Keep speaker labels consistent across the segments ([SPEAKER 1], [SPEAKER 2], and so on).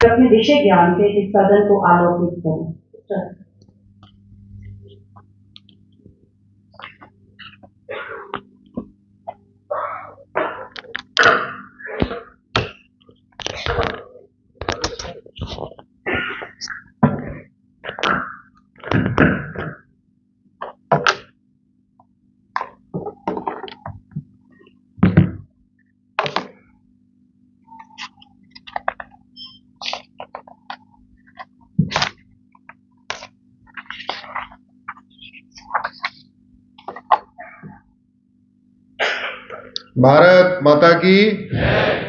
[SPEAKER 1] अपने विषय ज्ञान से इस सदन को आलोकित करें।
[SPEAKER 2] भारत माता की,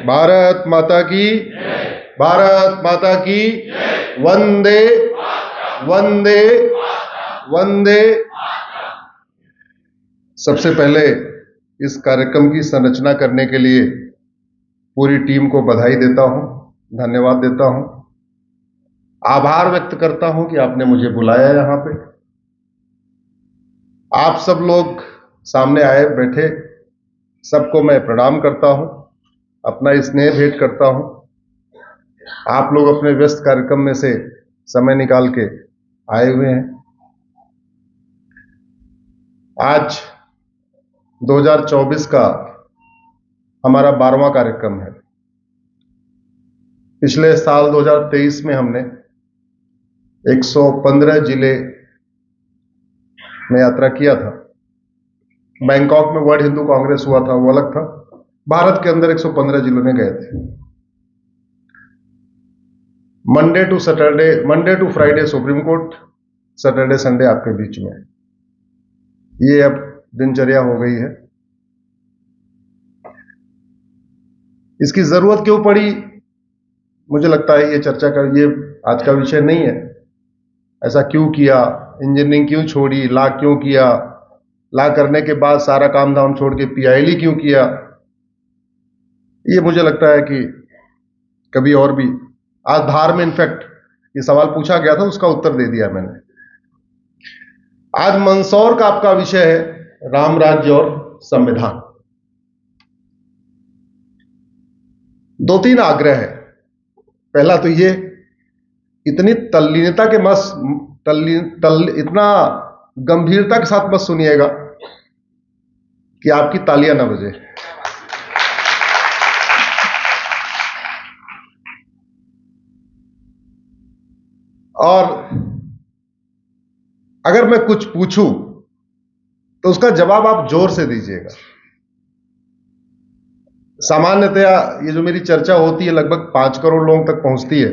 [SPEAKER 2] भारत माता की, भारत माता की, वंदे वंदे वंदे। सबसे पहले इस कार्यक्रम की संरचना करने के लिए पूरी टीम को बधाई देता हूं, धन्यवाद देता हूं, आभार व्यक्त करता हूं कि आपने मुझे बुलाया यहां पे। आप सब लोग सामने आए बैठे, सबको मैं प्रणाम करता हूं, अपना स्नेह भेंट करता हूं। आप लोग अपने व्यस्त कार्यक्रम में से समय निकाल के आए हुए हैं। आज 2024 का हमारा 12वां कार्यक्रम है। पिछले साल 2023 में हमने 115 जिले में यात्रा किया था। बैंकॉक में वर्ल्ड हिंदू कांग्रेस हुआ था, वो अलग था। भारत के अंदर 115 जिलों में गए थे। Monday to Friday Supreme Court, Saturday Sunday आपके बीच में। ये अब दिनचर्या हो गई है। इसकी जरूरत क्यों पड़ी, मुझे लगता है ये चर्चा का ये आज का विषय नहीं है। ऐसा क्यों किया, इंजीनियरिंग क्यों छोड़ी, लॉ क्यों किया, लॉ करने के बाद सारा काम धाम छोड़ के पीआईएलई क्यों किया, ये मुझे लगता है कि कभी और भी। आज धार में इनफैक्ट ये सवाल पूछा गया था, उसका उत्तर दे दिया मैंने। आज मंदसौर का आपका विषय है राम राज्य और संविधान। 2-3 आग्रह है। पहला तो ये, इतनी तल्लीनता के इतना गंभीरता के साथ मत सुनिएगा कि आपकी तालियां ना बजे। और अगर मैं कुछ पूछूं तो उसका जवाब आप जोर से दीजिएगा। सामान्यतया ये जो मेरी चर्चा होती है लगभग 5 करोड़ लोगों तक पहुंचती है,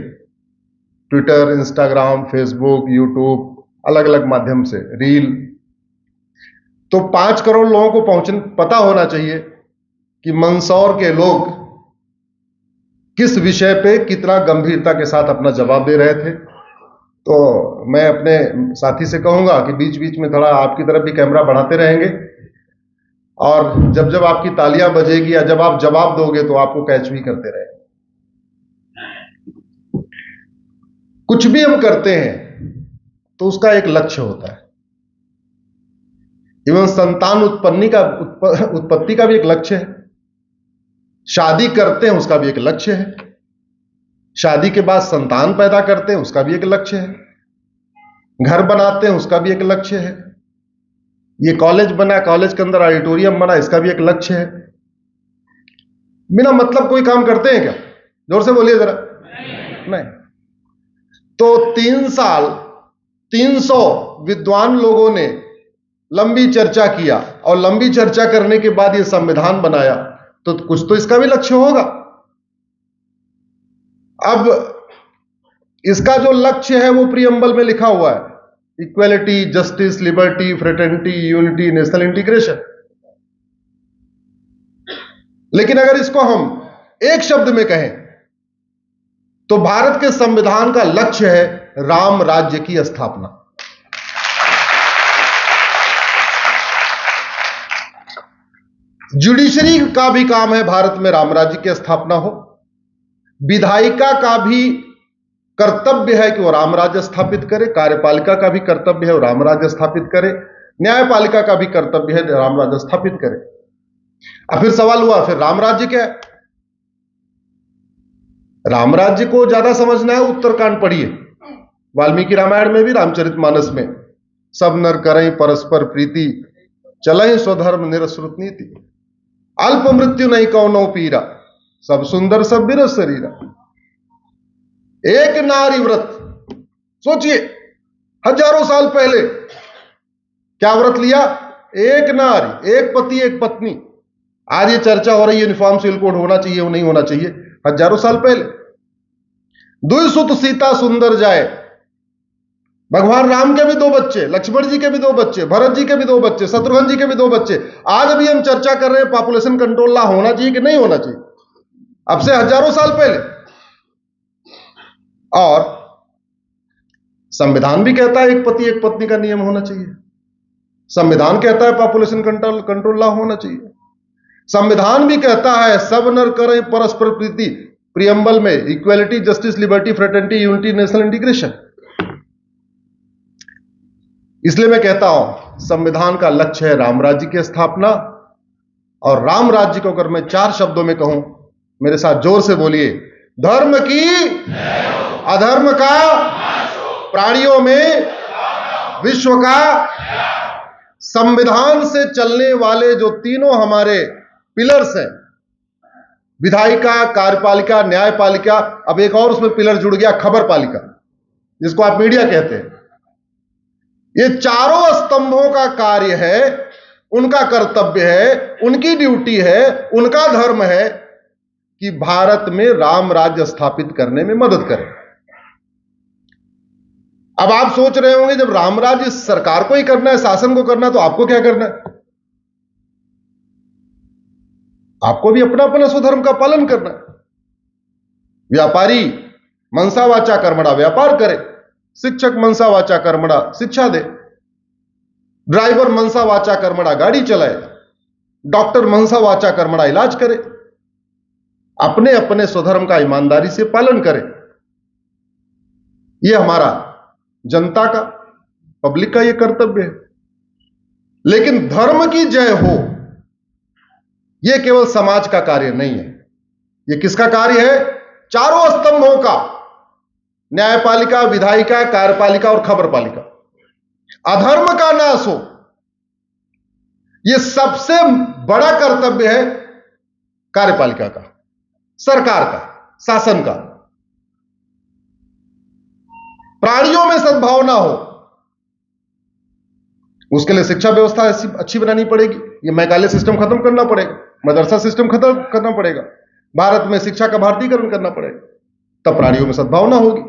[SPEAKER 2] ट्विटर, इंस्टाग्राम, फेसबुक, यूट्यूब, अलग अलग माध्यम से, रील। तो 5 करोड़ लोगों को पता होना चाहिए कि मंदसौर के लोग किस विषय पे कितना गंभीरता के साथ अपना जवाब दे रहे थे। तो मैं अपने साथी से कहूंगा कि बीच बीच में थोड़ा आपकी तरफ भी कैमरा बढ़ाते रहेंगे, और जब जब आपकी तालियां बजेगी या जब आप जवाब दोगे तो आपको कैच भी करते रहेंगे। कुछ भी हम करते हैं तो उसका एक लक्ष्य होता है। इवन संतान उत्पत्ति का भी एक लक्ष्य है। शादी करते हैं उसका भी एक लक्ष्य है। शादी के बाद संतान पैदा करते हैं उसका भी एक लक्ष्य है। घर बनाते हैं उसका भी एक लक्ष्य है। ये कॉलेज बना, कॉलेज के अंदर ऑडिटोरियम बना, इसका भी एक लक्ष्य है। बिना मतलब कोई काम करते हैं क्या? जोर से बोलिए जरा। नहीं। तो 3 साल 300 विद्वान लोगों ने लंबी चर्चा किया, और लंबी चर्चा करने के बाद ये संविधान बनाया, तो कुछ तो इसका भी लक्ष्य होगा। अब इसका जो लक्ष्य है वो प्रीएम्बल में लिखा हुआ है, equality, justice, liberty, fraternity, unity, national integration. लेकिन अगर इसको हम एक शब्द में कहें तो भारत के संविधान का लक्ष्य है राम राज्य की स्थापना। जुडिशरी का भी काम है भारत में राम राज्य की स्थापना हो। विधायिका का भी कर्तव्य है कि वो राम राज्य स्थापित करे, कार्यपालिका का भी कर्तव्य है वो राम राज्य स्थापित करे, न्यायपालिका का भी कर्तव्य है राम राज्य स्थापित करे। अब फिर सवाल हुआ, फिर राम राज्य क्या है? राम राज्य को ज्यादा समझना है, उत्तरकांड पढ़िए, वाल्मीकि रामायण में भी, रामचरितमानस में। सब नर करें परस्पर प्रीति, चलें स्वधर्म निरश्रुत नीति। अल्प मृत्यु नहीं कौनो पीरा, सब सुंदर सब बिरस शरीरा। एक नारी व्रत, सोचिए हजारों साल पहले क्या व्रत लिया? एक नारी, एक पति एक पत्नी। आज ये चर्चा हो रही है यूनिफॉर्म सिविल कोड होना चाहिए, वो नहीं होना चाहिए। हजारों साल पहले दुई सुत सीता सुंदर जाए। भगवान राम के भी 2 बच्चे, लक्ष्मण जी के भी 2 बच्चे, भरत जी के भी 2 बच्चे, शत्रुघ्न जी के भी 2 बच्चे। आज भी हम चर्चा कर रहे हैं पॉपुलेशन कंट्रोल ला होना चाहिए कि नहीं होना चाहिए, अब से हजारों साल पहले। और संविधान भी कहता है एक पति एक पत्नी का नियम होना चाहिए। संविधान कहता है पॉपुलेशन कंट्रोल ला होना चाहिए। संविधान भी कहता है सब नर करें परस्पर प्रीति, प्रियम्बल में equality, justice, liberty, fraternity, unity, national integration. इसलिए मैं कहता हूं संविधान का लक्ष्य है राम राज्य की स्थापना। और राम राज्य को अगर मैं 4 शब्दों में कहूं, मेरे साथ जोर से बोलिए, धर्म की अधर्म का, प्राणियों में विश्व का। संविधान से चलने वाले जो तीनों हमारे पिलर्स हैं, विधायिका, कार्यपालिका, न्यायपालिका, अब एक और उसमें पिलर जुड़ गया खबर पालिका, जिसको आप मीडिया कहते हैं। ये चारों स्तंभों का कार्य है, उनका कर्तव्य है, उनकी ड्यूटी है, उनका धर्म है कि भारत में राम राज्य स्थापित करने में मदद करें। अब आप सोच रहे होंगे जब राम राज्य सरकार को ही करना है, शासन को करना है, तो आपको क्या करना है? आपको भी अपना अपना स्वधर्म का पालन करना है। व्यापारी मनसा वाचा कर्मणा व्यापार करे, शिक्षक मनसा वाचा कर्मणा शिक्षा दे, ड्राइवर मनसा वाचा कर्मणा गाड़ी चलाए, डॉक्टर मनसा वाचा कर्मणा इलाज करे। अपने अपने स्वधर्म का ईमानदारी से पालन करें। यह हमारा जनता का, पब्लिक का यह कर्तव्य है। लेकिन धर्म की जय हो, यह केवल समाज का कार्य नहीं है। यह किसका कार्य है? चारों स्तंभों का, न्यायपालिका, विधायिका, कार्यपालिका और खबरपालिका। अधर्म का नाश हो, यह सबसे बड़ा कर्तव्य है कार्यपालिका का, सरकार का, शासन का। प्राणियों में सद्भावना हो, उसके लिए शिक्षा व्यवस्था अच्छी बनानी पड़ेगी। ये मैकाले सिस्टम खत्म करना पड़ेगा, मदरसा सिस्टम खत्म करना पड़ेगा, भारत में शिक्षा का भारतीकरण करना पड़ेगा, तब प्राणियों में सद्भावना होगी।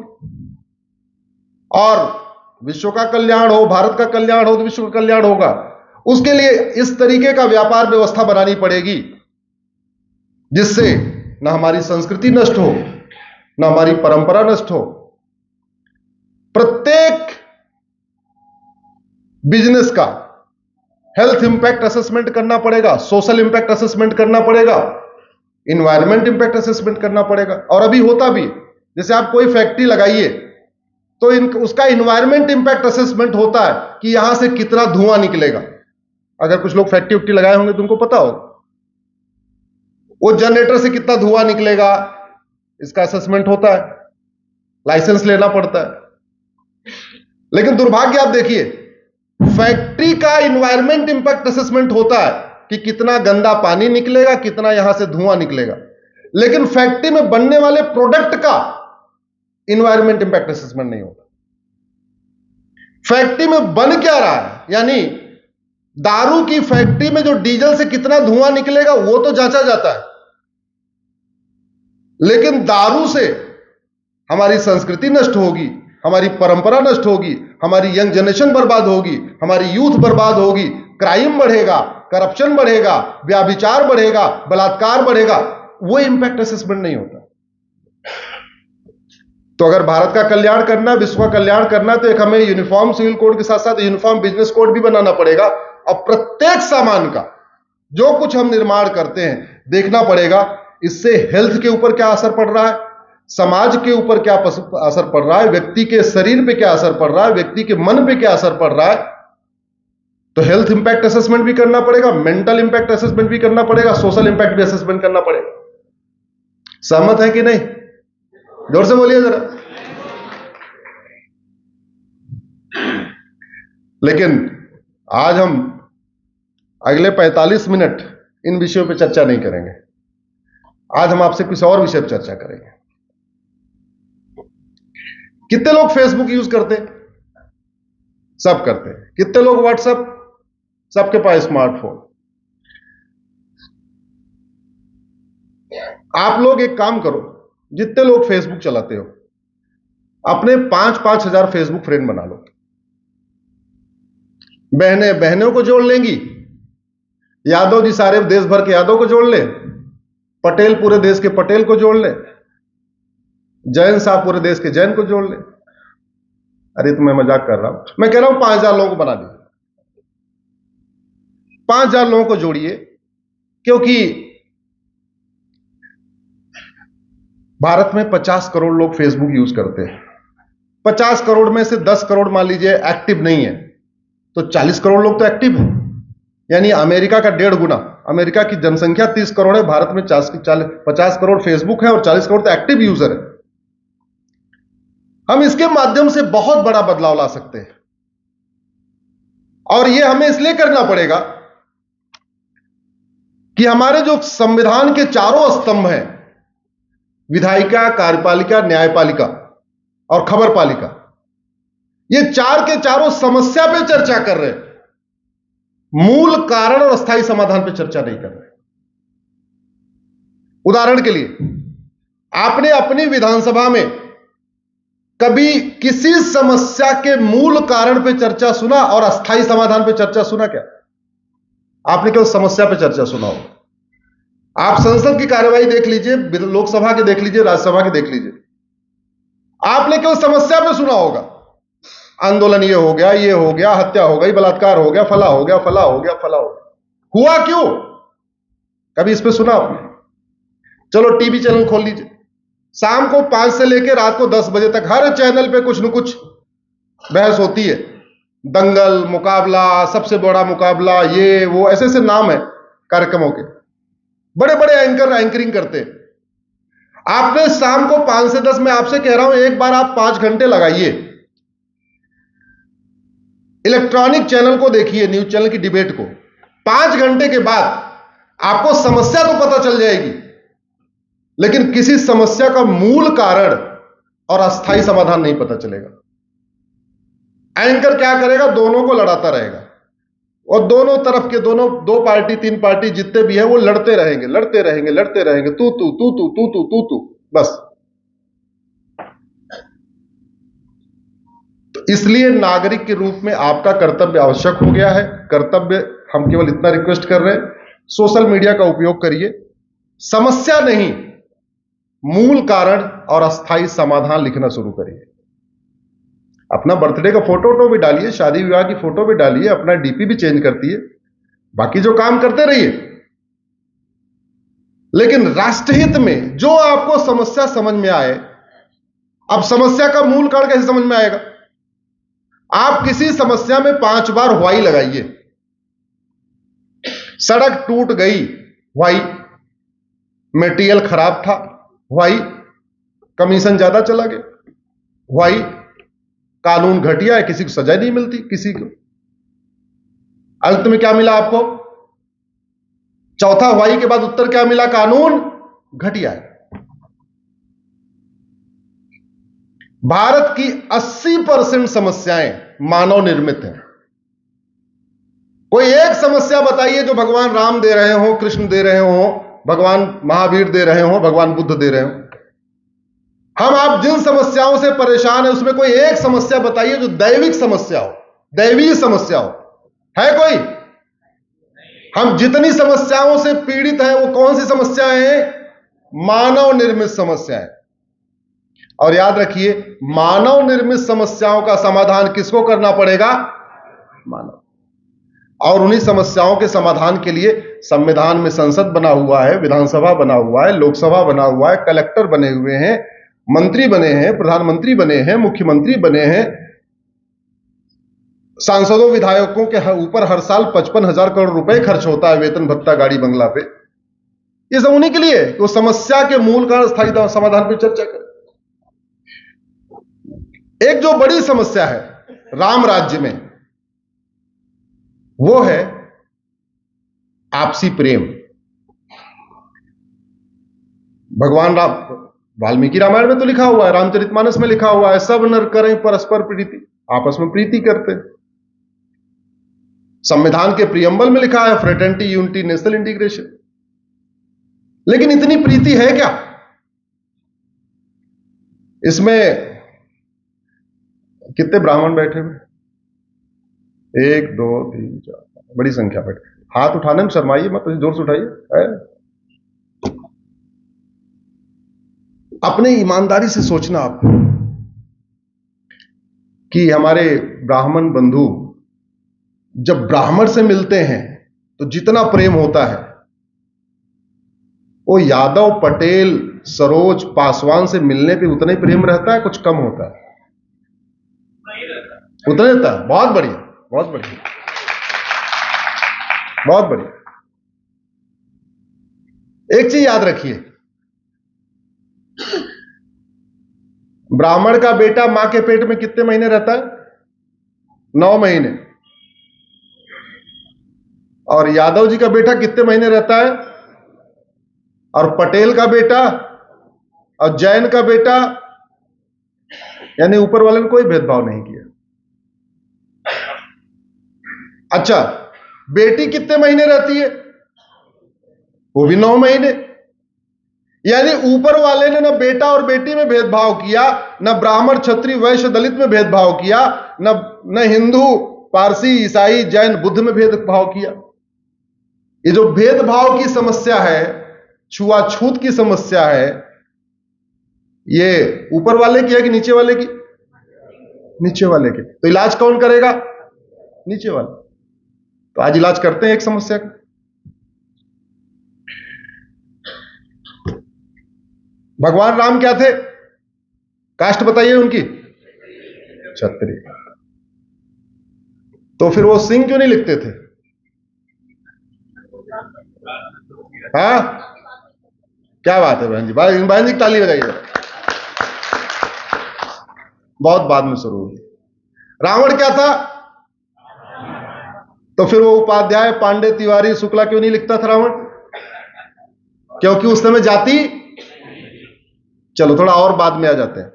[SPEAKER 2] और विश्व का कल्याण हो, भारत का कल्याण हो, तो विश्व का कल्याण होगा। उसके लिए इस तरीके का व्यापार व्यवस्था बनानी पड़ेगी जिससे न हमारी संस्कृति नष्ट हो, न हमारी परंपरा नष्ट हो। प्रत्येक बिजनेस का हेल्थ इंपैक्ट असेसमेंट करना पड़ेगा, सोशल इंपैक्ट असेसमेंट करना पड़ेगा, इन्वायरमेंट इंपैक्ट असेसमेंट करना पड़ेगा। और अभी होता भी, जैसे आप कोई फैक्ट्री लगाइए तो उसका इन्वायरमेंट इंपैक्ट असेसमेंट होता है कि यहां से कितना धुआं निकलेगा। अगर कुछ लोग फैक्ट्री उक्ट्री लगाए होंगे तो उनको पता होगा, वो जनरेटर से कितना धुआं निकलेगा, इसका असेसमेंट होता है, लाइसेंस लेना पड़ता है। लेकिन दुर्भाग्य आप देखिए, फैक्ट्री का इन्वायरमेंट इंपैक्ट असेसमेंट होता है कि कितना गंदा पानी निकलेगा, कितना यहां से धुआं निकलेगा, लेकिन फैक्ट्री में बनने वाले प्रोडक्ट का इन्वायरमेंट इंपैक्ट असेसमेंट नहीं होता। फैक्ट्री में बन क्या रहा है, यानी दारू की फैक्ट्री में जो डीजल से कितना धुआं निकलेगा वो तो जांचा जाता है, लेकिन दारू से हमारी संस्कृति नष्ट होगी, हमारी परंपरा नष्ट होगी, हमारी यंग जनरेशन बर्बाद होगी, हमारी यूथ बर्बाद होगी, क्राइम बढ़ेगा, करप्शन बढ़ेगा, व्यभिचार बढ़ेगा, बलात्कार बढ़ेगा। वो इंपैक्ट असेसमेंट नहीं होता। तो अगर भारत का कल्याण करना, विश्व का कल्याण करना, तो एक हमें यूनिफॉर्म सिविल कोड के साथ साथ यूनिफॉर्म बिजनेस कोड भी बनाना पड़ेगा। और प्रत्येक सामान का जो कुछ हम निर्माण करते हैं देखना पड़ेगा इससे हेल्थ के ऊपर क्या असर पड़ रहा है, समाज के ऊपर क्या असर पड़ रहा है, व्यक्ति के शरीर पे क्या असर पड़ रहा है, व्यक्ति के मन पे क्या असर पड़ रहा है। तो हेल्थ इंपैक्ट असेसमेंट भी करना पड़ेगा, मेंटल इंपैक्ट असेसमेंट भी करना पड़ेगा, सोशल इंपैक्ट भी असेसमेंट करना पड़ेगा। सहमत है कि नहीं? जोर से बोलिए जरा। लेकिन आज हम अगले 45 मिनट इन विषयों पर चर्चा नहीं करेंगे। आज हम आपसे कुछ और विषय पर चर्चा करेंगे। कितने लोग फेसबुक यूज करते? सब करते हैं। कितने लोग व्हाट्सएप? सबके पास स्मार्टफोन। आप लोग एक काम करो, जितने लोग फेसबुक चलाते हो अपने 5-5 हजार फेसबुक फ्रेंड बना लो। बहनें बहनों को जोड़ लेंगी, यादव जी सारे देश भर के यादव को जोड़ ले, पटेल पूरे देश के पटेल को जोड़ ले, जैन साहब पूरे देश के जैन को जोड़ ले। अरे तो मैं मजाक कर रहा हूं, मैं कह रहा हूं 5,000 लोगों को बना दीजिए। 5,000 लोगों को जोड़िए, क्योंकि भारत में 50 करोड़ लोग फेसबुक यूज करते हैं। 50 करोड़ में से 10 करोड़ मान लीजिए एक्टिव नहीं है, तो 40 करोड़ लोग तो एक्टिव हैं। यानी अमेरिका का 1.5 गुना। अमेरिका की जनसंख्या 30 करोड़ है, भारत में 50 करोड़ फेसबुक है और 40 करोड़ तो एक्टिव यूजर है। हम इसके माध्यम से बहुत बड़ा बदलाव ला सकते हैं, और यह हमें इसलिए करना पड़ेगा कि हमारे जो संविधान के चारों स्तंभ हैं, विधायिका, कार्यपालिका, न्यायपालिका और खबरपालिका, ये चार के चारों समस्या पे चर्चा कर रहे हैं, मूल कारण और अस्थायी समाधान पे चर्चा नहीं कर रहे। उदाहरण के लिए, आपने अपनी विधानसभा में कभी किसी समस्या के मूल कारण पे चर्चा सुना और अस्थायी समाधान पे चर्चा सुना क्या? आपने केवल समस्या पे चर्चा सुना हो। आप संसद की कार्यवाही देख लीजिए, लोकसभा के देख लीजिए, राज्यसभा के देख लीजिए, आपने केवल समस्या पे सुना होगा। आंदोलन ये हो गया, ये हो गया, हत्या हो गई, बलात्कार हो गया, फला हो गया, फला हो गया, फला हो गया। हुआ क्यों? कभी इस पे सुना आपने? चलो टीवी चैनल खोल लीजिए, शाम को 5 से लेकर रात को 10 बजे तक हर चैनल पे कुछ न कुछ बहस होती है। दंगल, मुकाबला, सबसे बड़ा मुकाबला, ये वो, ऐसे ऐसे नाम है कार्यक्रमों के। बड़े बड़े एंकर एंकरिंग करते हैं। आपने शाम को 5 से 10, मैं आपसे कह रहा हूं, एक बार आप 5 घंटे लगाइए, इलेक्ट्रॉनिक चैनल को देखिए, न्यूज चैनल की डिबेट को। 5 घंटे के बाद आपको समस्या तो पता चल जाएगी, लेकिन किसी समस्या का मूल कारण और अस्थायी समाधान नहीं पता चलेगा। एंकर क्या करेगा? दोनों को लड़ाता रहेगा, और दोनों तरफ के दोनों 2 पार्टी 3 पार्टी जितने भी है वो लड़ते रहेंगे, लड़ते रहेंगे, लड़ते रहेंगे, तू तू तू तू तू तू तू तू, बस। तो इसलिए नागरिक के रूप में आपका कर्तव्य आवश्यक हो गया है। कर्तव्य, हम केवल इतना रिक्वेस्ट कर रहे हैं, सोशल मीडिया का उपयोग करिए, समस्या नहीं, मूल कारण और अस्थायी समाधान लिखना शुरू करिए। अपना बर्थडे का फोटो भी डालिए, शादी विवाह की फोटो भी डालिए, अपना डीपी भी चेंज करती है, बाकी जो काम करते रहिए, लेकिन राष्ट्रहित में जो आपको समस्या समझ में आए। अब समस्या का मूल कारण कैसे समझ में आएगा? आप किसी समस्या में 5 बार व्हाई लगाइए। सड़क टूट गई, व्हाई। मटेरियल खराब था, व्हाई। कमीशन ज्यादा चला गया, व्हाई। कानून घटिया है, किसी को सजा नहीं मिलती, किसी को। अंत में क्या मिला आपको? चौथा व्हाई के बाद उत्तर क्या मिला? कानून घटिया है। भारत की 80% समस्याएं मानव निर्मित हैं। कोई एक समस्या बताइए जो भगवान राम दे रहे हो, कृष्ण दे रहे हो, भगवान महावीर दे रहे हो, भगवान बुद्ध दे रहे हो। हम आप जिन समस्याओं से परेशान है उसमें कोई एक समस्या बताइए जो दैविक समस्या हो, दैवीय समस्या हो। है कोई? हम जितनी समस्याओं से पीड़ित हैं वो कौन सी समस्याएं हैं? मानव निर्मित समस्याएं। और याद रखिए, मानव निर्मित समस्याओं का समाधान किसको करना पड़ेगा? मानव। और उन्हीं समस्याओं के समाधान के लिए संविधान में संसद बना हुआ है, विधानसभा बना हुआ है, लोकसभा बना हुआ है, कलेक्टर बने हुए हैं, मंत्री बने हैं, प्रधानमंत्री बने हैं, मुख्यमंत्री बने हैं। सांसदों विधायकों के ऊपर हर साल 55,000 करोड़ रुपए खर्च होता है, वेतन भत्ता, गाड़ी बंगला पे। ये सब उन्हीं के लिए, वो समस्या के मूल कारण स्थायी समाधान पर चर्चा करें। एक जो बड़ी समस्या है राम राज्य में, वो है आपसी प्रेम। भगवान राम, वाल्मीकि रामायण में तो लिखा हुआ है, रामचरितमानस में लिखा हुआ है, सब नर करें परस्पर प्रीति, आपस में प्रीति करते। संविधान के प्रियम्बल में लिखा है फ्रेटर्निटी, यूनिटी, नेशनल इंटीग्रेशन। लेकिन इतनी प्रीति है क्या इसमें? कितने ब्राह्मण बैठे हुए? 1 2 3 4, बड़ी संख्या बैठे। हाथ उठाने में शर्माइए मत, जोर से उठाइए। अपने ईमानदारी से सोचना आप कि हमारे ब्राह्मण बंधु जब ब्राह्मण से मिलते हैं तो जितना प्रेम होता है, वो यादव, पटेल, सरोज, पासवान से मिलने पे उतना ही प्रेम रहता है, कुछ कम होता है? उतना रहता है। बहुत बढ़िया, बहुत बढ़िया, बहुत बढ़िया। एक चीज याद रखिए, ब्राह्मण का बेटा मां के पेट में कितने महीने रहता है? 9 महीने। और यादव जी का बेटा कितने महीने रहता है? और पटेल का बेटा और जैन का बेटा, यानी ऊपर वाले ने कोई भेदभाव नहीं किया। अच्छा, बेटी कितने महीने रहती है? वो भी 9 महीने। यानी ऊपर वाले ने न बेटा और बेटी में भेदभाव किया, न ब्राह्मण, क्षत्रिय, वैश्य, दलित में भेदभाव किया, न हिंदू, पारसी, ईसाई, जैन, बुद्ध में भेदभाव किया। ये जो भेदभाव की समस्या है, छुआछूत की समस्या है, ये ऊपर वाले की है कि नीचे वाले की? नीचे वाले की। तो इलाज कौन करेगा? नीचे वाला। तो आज इलाज करते हैं एक समस्या का। भगवान राम क्या थे? कास्ट बताइए उनकी? क्षत्रिय। तो फिर वो सिंह क्यों नहीं लिखते थे? हाँ, क्या बात है बहन जी, बहन जी ताली बजाइए। बहुत बाद में शुरू हुई। रावण क्या था? तो फिर वो उपाध्याय, पांडे, तिवारी, शुक्ला क्यों नहीं लिखता था रावण? क्योंकि उस समय जाति। चलो थोड़ा और बाद में आ जाते हैं।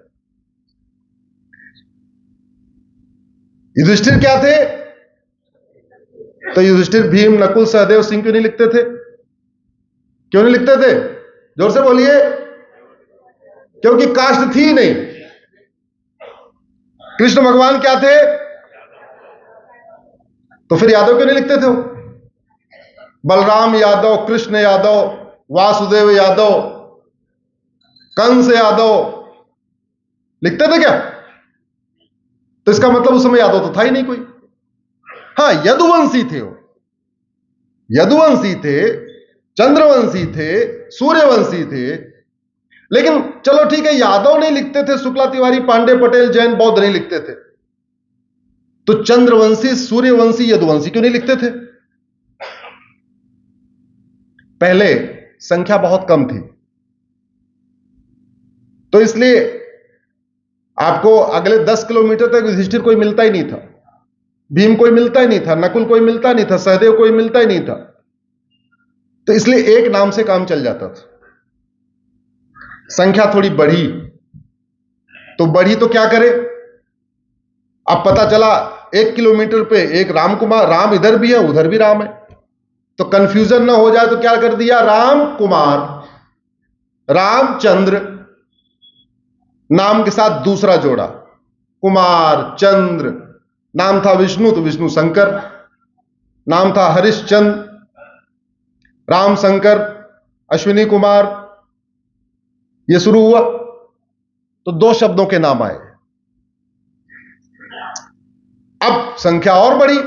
[SPEAKER 2] युधिष्ठिर क्या थे? तो युधिष्ठिर, भीम, नकुल, सहदेव, सिंह क्यों नहीं लिखते थे? क्यों नहीं लिखते थे? जोर से बोलिए। क्योंकि कास्ट थी नहीं। कृष्ण भगवान क्या थे? तो फिर यादव क्यों नहीं लिखते थे? बलराम यादव, कृष्ण यादव, वासुदेव यादव, कंस यादव, लिखते थे क्या? तो इसका मतलब उस समय यादव तो था ही नहीं कोई। हां, यदुवंशी थे वो, यदुवंशी थे, चंद्रवंशी थे, सूर्यवंशी थे। लेकिन चलो ठीक है, यादव नहीं लिखते थे, शुक्ला, तिवारी, पांडे, पटेल, जैन, बौद्ध नहीं लिखते थे, तो चंद्रवंशी, सूर्यवंशी, यदुवंशी क्यों नहीं लिखते थे? पहले संख्या बहुत कम थी, तो इसलिए आपको अगले 10 किलोमीटर तक युधिष्ठिर कोई मिलता ही नहीं था, भीम कोई मिलता ही नहीं था, नकुल कोई मिलता नहीं था, सहदेव कोई मिलता ही नहीं था। तो इसलिए एक नाम से काम चल जाता था। संख्या थोड़ी बढ़ी, तो बढ़ी तो क्या करे? अब पता चला 1 किलोमीटर पे एक राम कुमार, राम इधर भी है उधर भी राम है, तो कंफ्यूजन ना हो जाए तो क्या कर दिया? राम कुमार, रामचंद्र नाम के साथ दूसरा जोड़ा, कुमार चंद्र। नाम था विष्णु तो विष्णु शंकर, नाम था हरिश्चंद्र, राम शंकर, अश्विनी कुमार, ये शुरू हुआ, तो 2 शब्दों के नाम आए। अब संख्या और बढ़ी,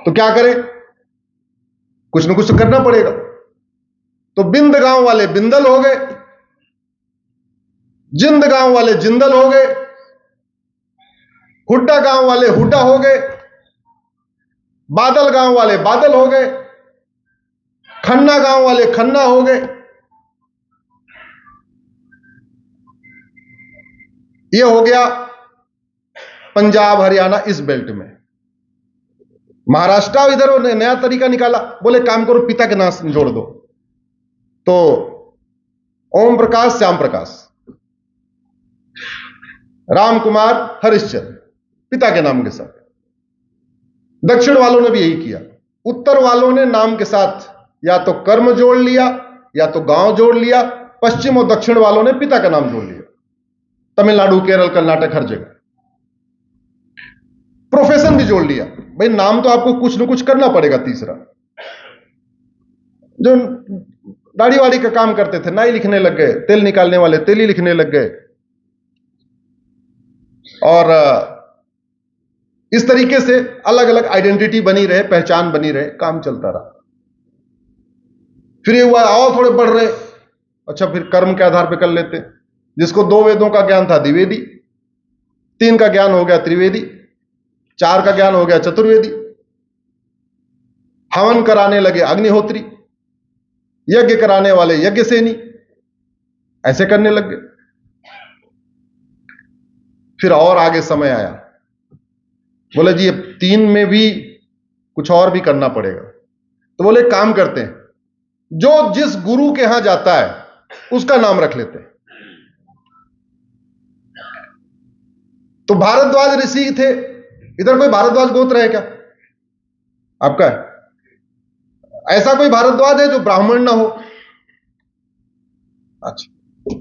[SPEAKER 2] तो क्या करें? कुछ न कुछ तो करना पड़ेगा। तो बिंद गांव वाले बिंदल हो गए, जिंद गांव वाले जिंदल हो गए, हुड्डा गांव वाले हुड्डा हो गए, बादल गांव वाले बादल हो गए, खन्ना गांव वाले खन्ना हो गए। यह हो गया पंजाब हरियाणा इस बेल्ट में। महाराष्ट्र इधर उन्होंने नया तरीका निकाला, बोले काम करो पिता के नाम जोड़ दो, तो ओम प्रकाश श्याम प्रकाश, राम कुमार हरिश्चंद्र, पिता के नाम के साथ। दक्षिण वालों ने भी यही किया। उत्तर वालों ने नाम के साथ या तो कर्म जोड़ लिया या तो गांव जोड़ लिया। पश्चिम और दक्षिण वालों ने पिता का नाम जोड़ लिया। तमिलनाडु, केरल, कर्नाटक, हर जगह प्रोफेशन भी जोड़ लिया। भाई नाम तो आपको कुछ न कुछ करना पड़ेगा। तीसरा, जो दाढ़ी वाड़ी का काम करते थे नाई लिखने लग गए, तेल निकालने वाले तेली लिखने लग गए, और इस तरीके से अलग अलग आइडेंटिटी बनी रहे, पहचान बनी रहे, काम चलता रहा। फिर ये हुआ और थोड़े बढ़ रहे, अच्छा फिर कर्म के आधार पर कर लेते। जिसको 2 वेदों का ज्ञान था द्विवेदी, 3 का ज्ञान हो गया त्रिवेदी, 4 का ज्ञान हो गया चतुर्वेदी। हवन कराने लगे अग्निहोत्री, यज्ञ कराने वाले यज्ञ सेनी, ऐसे करने लग गए। फिर और आगे समय आया, बोले जी अब 3 में भी कुछ और भी करना पड़ेगा। तो बोले काम करते हैं, जो जिस गुरु के यहां जाता है उसका नाम रख लेते हैं। तो भारद्वाज ऋषि थे। इधर कोई भारद्वाज गोत्र है क्या आपका? ऐसा कोई भारद्वाज है जो ब्राह्मण ना हो? अच्छा,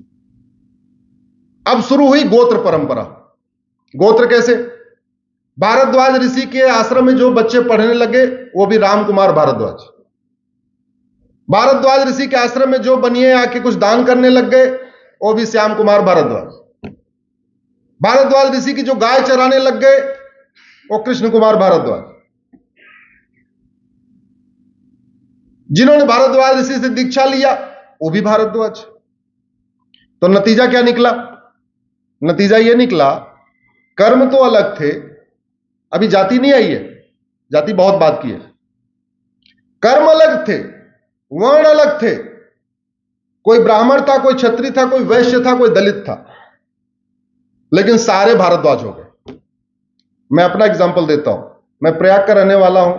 [SPEAKER 2] अब शुरू हुई गोत्र परंपरा। गोत्र कैसे? भारद्वाज ऋषि के आश्रम में जो बच्चे पढ़ने लगे वो भी राम कुमार भारद्वाज। भारद्वाज ऋषि के आश्रम में जो बनिए आके कुछ दान करने लग गए वो भी श्याम कुमार भारद्वाज। भारद्वाज ऋषि की जो गाय चराने लग गए वो कृष्ण कुमार भारद्वाज। जिन्होंने भारद्वाज ऋषि से दीक्षा लिया वो भी भारद्वाज। तो नतीजा क्या निकला? नतीजा यह निकला, कर्म तो अलग थे, अभी जाति नहीं आई है, जाति बहुत बात की है। कर्म अलग थे, वर्ण अलग थे, कोई ब्राह्मण था, कोई क्षत्रिय था, कोई वैश्य था, कोई दलित था, लेकिन सारे भारद्वाज हो गए। मैं अपना एग्जांपल देता हूं। मैं प्रयाग का रहने वाला हूं,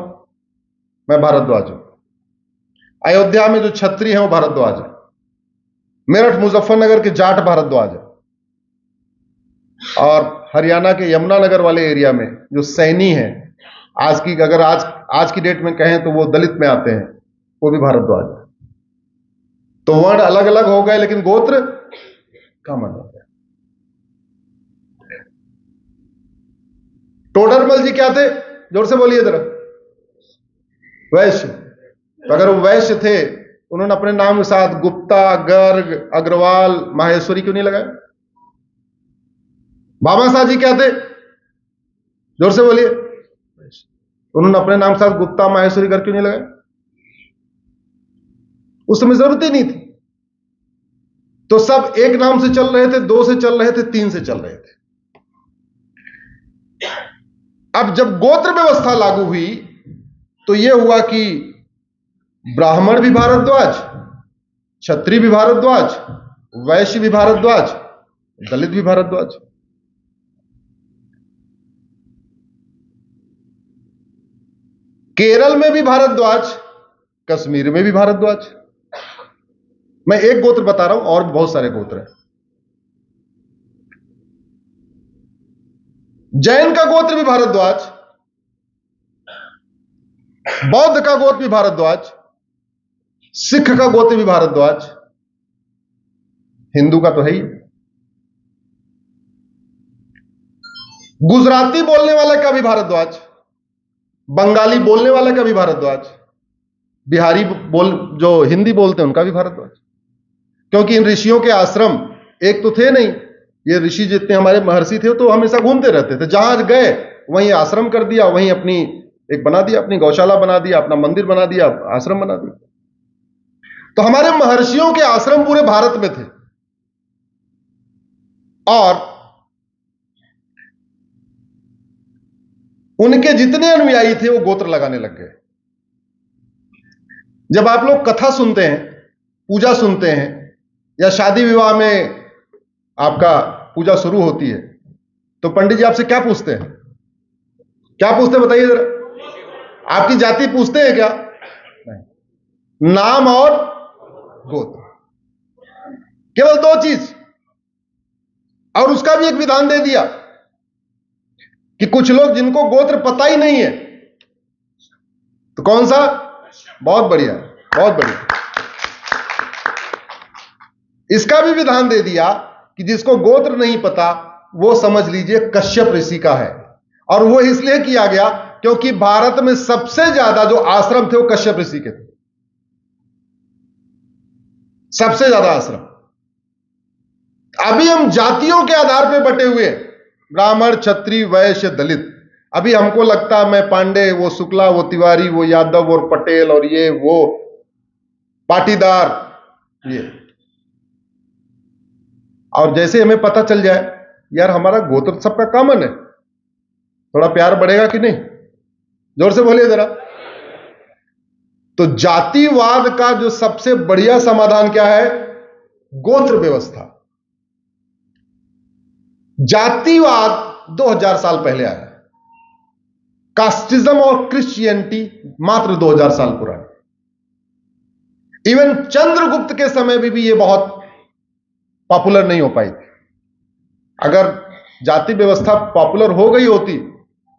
[SPEAKER 2] मैं भारद्वाज हूं। अयोध्या में जो क्षत्रिय हैं वो भारद्वाज है। मेरठ मुजफ्फरनगर के जाट भारद्वाज है। और हरियाणा के यमुनानगर वाले एरिया में जो सैनी है, आज की अगर आज की डेट में कहें तो वो दलित में आते हैं, वो भी भारद्वाज है। तो वर्ण अलग अलग हो गए लेकिन गोत्र कॉमन हो गया। टोडरमल जी क्या थे? जोर से बोलिए जरा। वैश्य। तो अगर वो वैश्य थे, उन्होंने अपने नाम के साथ गुप्ता, गर्ग, अग्रवाल, माहेश्वरी क्यों नहीं लगाया? बाबा साहब जी क्या थे? जोर से बोलिए। उन्होंने अपने नाम के साथ गुप्ता, माहेश्वरी गर्ग क्यों नहीं लगाया? उस समय जरूरत ही नहीं थी। तो सब एक नाम से चल रहे थे, 2 से चल रहे थे, 3 से चल रहे थे। अब जब गोत्र व्यवस्था लागू हुई तो यह हुआ कि ब्राह्मण भी भारद्वाज, क्षत्रिय भी भारद्वाज, वैश्य भी भारद्वाज, दलित भी भारद्वाज। केरल में भी भारद्वाज, कश्मीर में भी भारद्वाज। मैं एक गोत्र बता रहा हूं, और भी बहुत सारे गोत्र हैं। जैन का गोत्र भी भारद्वाज, बौद्ध का गोत्र भी भारद्वाज, सिख का गोत्र भी भारद्वाज, हिंदू का तो है ही। गुजराती बोलने वाले का भी भारद्वाज, बंगाली बोलने वाले का भी भारद्वाज, बिहारी जो हिंदी बोलते हैं उनका भी भारद्वाज। क्योंकि इन ऋषियों के आश्रम एक तो थे नहीं, ये ऋषि जितने हमारे महर्षि थे तो हमेशा घूमते रहते थे। जहां गए वहीं आश्रम कर दिया, वहीं अपनी एक बना दिया, अपनी गौशाला बना दिया, अपना मंदिर बना दिया, आश्रम बना दिया। तो हमारे महर्षियों के आश्रम पूरे भारत में थे। और उनके जितने अनुयायी थे वो गोत्र लगाने लग गए। जब आप लोग कथा सुनते हैं, पूजा सुनते हैं, या शादी विवाह में आपका पूजा शुरू होती है तो पंडित जी आपसे क्या पूछते हैं? क्या पूछते हैं बताइए जरा? आपकी जाति पूछते हैं क्या? नहीं, नाम और गोत्र, केवल दो चीज। और उसका भी एक विधान दे दिया कि कुछ लोग जिनको गोत्र पता ही नहीं है, तो कौन सा? बहुत बढ़िया, बहुत बढ़िया। इसका भी विधान दे दिया कि जिसको गोत्र नहीं पता वो समझ लीजिए कश्यप ऋषि का है। और वो इसलिए किया गया क्योंकि भारत में सबसे ज्यादा जो आश्रम थे वो कश्यप ऋषि के थे, सबसे ज्यादा आश्रम। अभी हम जातियों के आधार पर बटे हुए हैं, ब्राह्मण, क्षत्रिय, वैश्य, दलित। अभी हमको लगता है मैं पांडे, वो शुक्ला, वो तिवारी, वो यादव और पटेल और ये वो पाटीदार, ये। और जैसे हमें पता चल जाए यार हमारा गोत्र सबका कॉमन है, थोड़ा प्यार बढ़ेगा कि नहीं? जोर से बोलिए जरा। तो जातिवाद का जो सबसे बढ़िया समाधान क्या है? गोत्र व्यवस्था। जातिवाद 2000 साल पहले आया, कास्टिज्म और क्रिश्चियनिटी मात्र 2000 साल पुरानी। इवन चंद्रगुप्त के समय भी ये बहुत पॉपुलर नहीं हो पाई थी। अगर जाति व्यवस्था पॉपुलर हो गई होती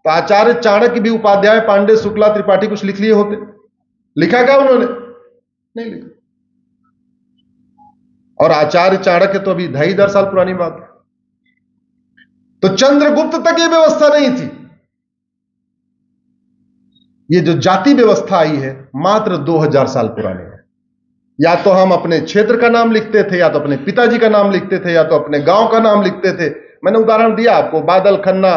[SPEAKER 2] तो आचार्य चाणक्य भी उपाध्याय, पांडे, शुक्ला, त्रिपाठी कुछ लिख लिए होते। लिखा क्या उन्होंने? नहीं लिखा। और आचार्य चाणक्य तो अभी 2,500 साल पुरानी बात है। तो चंद्रगुप्त तक ये व्यवस्था नहीं थी। ये जो जाति व्यवस्था आई है मात्र 2000 साल पुरानी है। या तो हम अपने क्षेत्र का नाम लिखते थे, या तो अपने पिताजी का नाम लिखते थे, या तो अपने गांव का नाम लिखते थे। मैंने उदाहरण दिया आपको, बादल खन्ना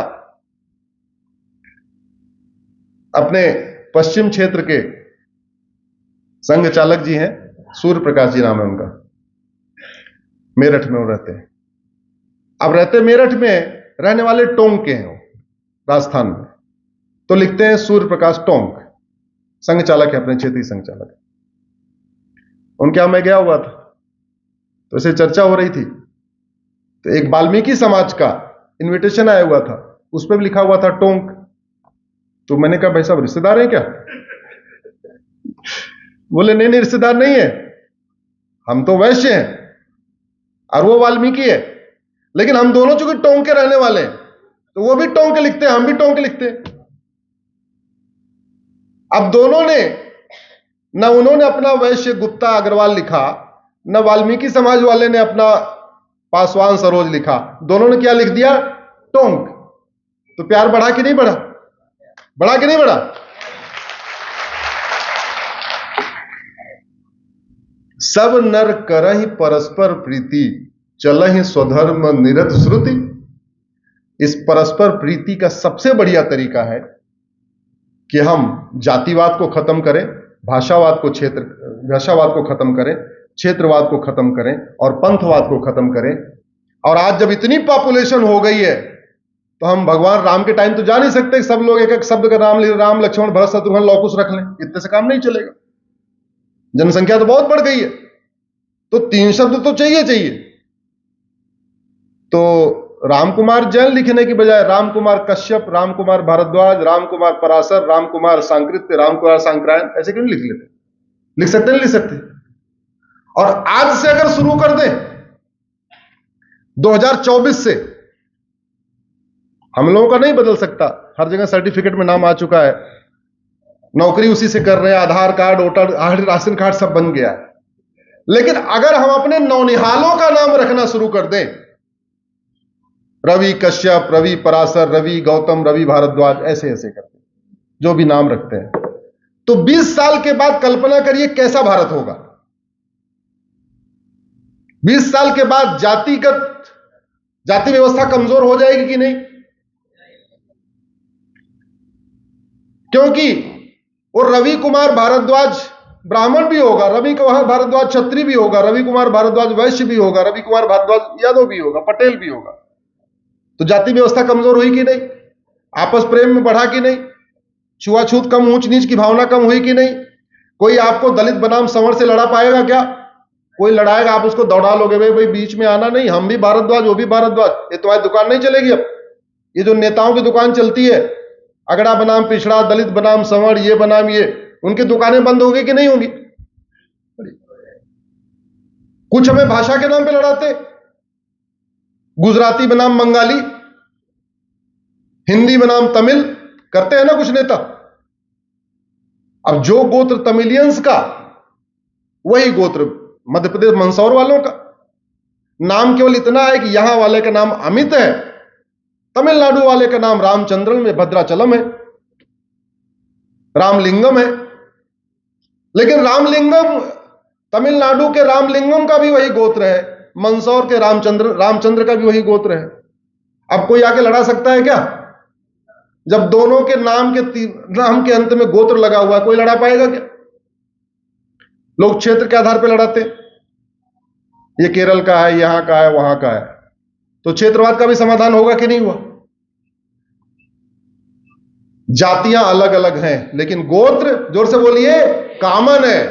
[SPEAKER 2] अपने पश्चिम क्षेत्र के संघ चालक जी हैं, सूर्य प्रकाश जी नाम है उनका, मेरठ में वो रहते हैं। अब रहते मेरठ में, रहने वाले टोंक के हैं वो, राजस्थान में। तो लिखते हैं सूर्य प्रकाश टोंक, संघ चालक है, अपने क्षेत्रीय संघ चालक। उनके यहां मैं गया हुआ था, तो ऐसे चर्चा हो रही थी, तो एक वाल्मीकि समाज का इनविटेशन आया हुआ था, उस पर भी लिखा हुआ था टोंक। तो मैंने कहा भाई साहब रिश्तेदार हैं क्या? बोले नहीं नहीं रिश्तेदार नहीं है, हम तो वैश्य हैं और वो वाल्मीकि है, लेकिन हम दोनों चूंकि टोंक के रहने वाले हैं तो वो भी टोंक के लिखते हैं, हम भी टोंक के लिखते हैं। अब दोनों ने, न उन्होंने अपना वैश्य गुप्ता अग्रवाल लिखा, न वाल्मीकि समाज वाले ने अपना पासवान सरोज लिखा। दोनों ने क्या लिख दिया? टोंक। तो प्यार बढ़ा कि नहीं बढ़ा? बढ़ा कि नहीं बढ़ा? सब नर करहि परस्पर प्रीति, चलहि स्वधर्म निरत श्रुति। इस परस्पर प्रीति का सबसे बढ़िया तरीका है कि हम जातिवाद को खत्म करें, भाषावाद को खत्म करें, क्षेत्रवाद को खत्म करें और पंथवाद को खत्म करें। और आज जब इतनी पॉपुलेशन हो गई है तो हम भगवान राम के टाइम तो जा नहीं सकते सब लोग एक एक शब्द का नाम ले, राम लक्ष्मण भरत शत्रुघ्न लौकुश रख लें, इतने से काम नहीं चलेगा। जनसंख्या तो बहुत बढ़ गई है, तो 3 शब्द तो चाहिए। तो राम कुमार जैन लिखने की बजाय राम कुमार कश्यप, राम कुमार भारद्वाज, राम कुमार पराशर, राम कुमार सांकृत्य, राम कुमार सांक्रायण, ऐसे क्यों नहीं लिख लेते? लिख सकते नहीं लिख सकते? और आज से अगर शुरू कर दें 2024 से, हम लोगों का नहीं बदल सकता, हर जगह सर्टिफिकेट में नाम आ चुका है, नौकरी उसी से कर रहे हैं, Aadhaar card, voter ID, ration card सब बन गया है। लेकिन अगर हम अपने नौनिहालों का नाम रखना शुरू कर दें, रवि कश्यप, रवि पराशर, रवि गौतम, रवि भारद्वाज, ऐसे ऐसे करते जो भी नाम रखते हैं, तो 20 साल के बाद कल्पना करिए कैसा भारत होगा। 20 साल के बाद जाति व्यवस्था कमजोर हो जाएगी कि नहीं? क्योंकि वो रवि कुमार भारद्वाज ब्राह्मण भी होगा, रवि कुमार भारद्वाज क्षत्रिय भी होगा, रवि कुमार भारद्वाज वैश्य भी होगा, रवि कुमार भारद्वाज यादव भी होगा, पटेल भी होगा। तो जाति व्यवस्था कमजोर हुई कि नहीं? आपस प्रेम में बढ़ा कि नहीं? छुआछूत कम, ऊंच नीच की भावना कम हुई कि नहीं? कोई आपको दलित बनाम संवर्ण से लड़ा पाएगा क्या? कोई लड़ाएगा, आप उसको दौड़ा लोगे, भाई भाई बीच में आना नहीं, हम भी भारद्वाज वो भी भारद्वाज, ये तुम्हारी दुकान नहीं चलेगी। अब ये जो नेताओं की दुकान चलती है, अगड़ा बनाम पिछड़ा, दलित बनाम संवर्ण, ये बनाम ये, उनकी दुकानें बंद होगी कि नहीं होगी? कुछ हमें भाषा के नाम पे लड़ाते, गुजराती बनाम बंगाली, हिंदी बनाम तमिल करते हैं ना कुछ नेता। अब जो गोत्र तमिलियंस का, वही गोत्र मध्य प्रदेश मंदसौर वालों का। नाम केवल इतना है कि यहां वाले का नाम अमित है, तमिलनाडु वाले का नाम रामचंद्रन में भद्राचलम है, रामलिंगम है। लेकिन रामलिंगम, तमिलनाडु के रामलिंगम का भी वही गोत्र है, मंदसौर के रामचंद्र का भी वही गोत्र है। अब कोई आके लड़ा सकता है क्या? जब दोनों के नाम के अंत में गोत्र लगा हुआ है, कोई लड़ा पाएगा क्या? लोग क्षेत्र के आधार पर लड़ाते, ये केरल का है, यहां का है, वहां का है। तो क्षेत्रवाद का भी समाधान होगा कि नहीं हुआ? जातियां अलग अलग हैं, लेकिन गोत्र, जोर से बोलिए, कॉमन है।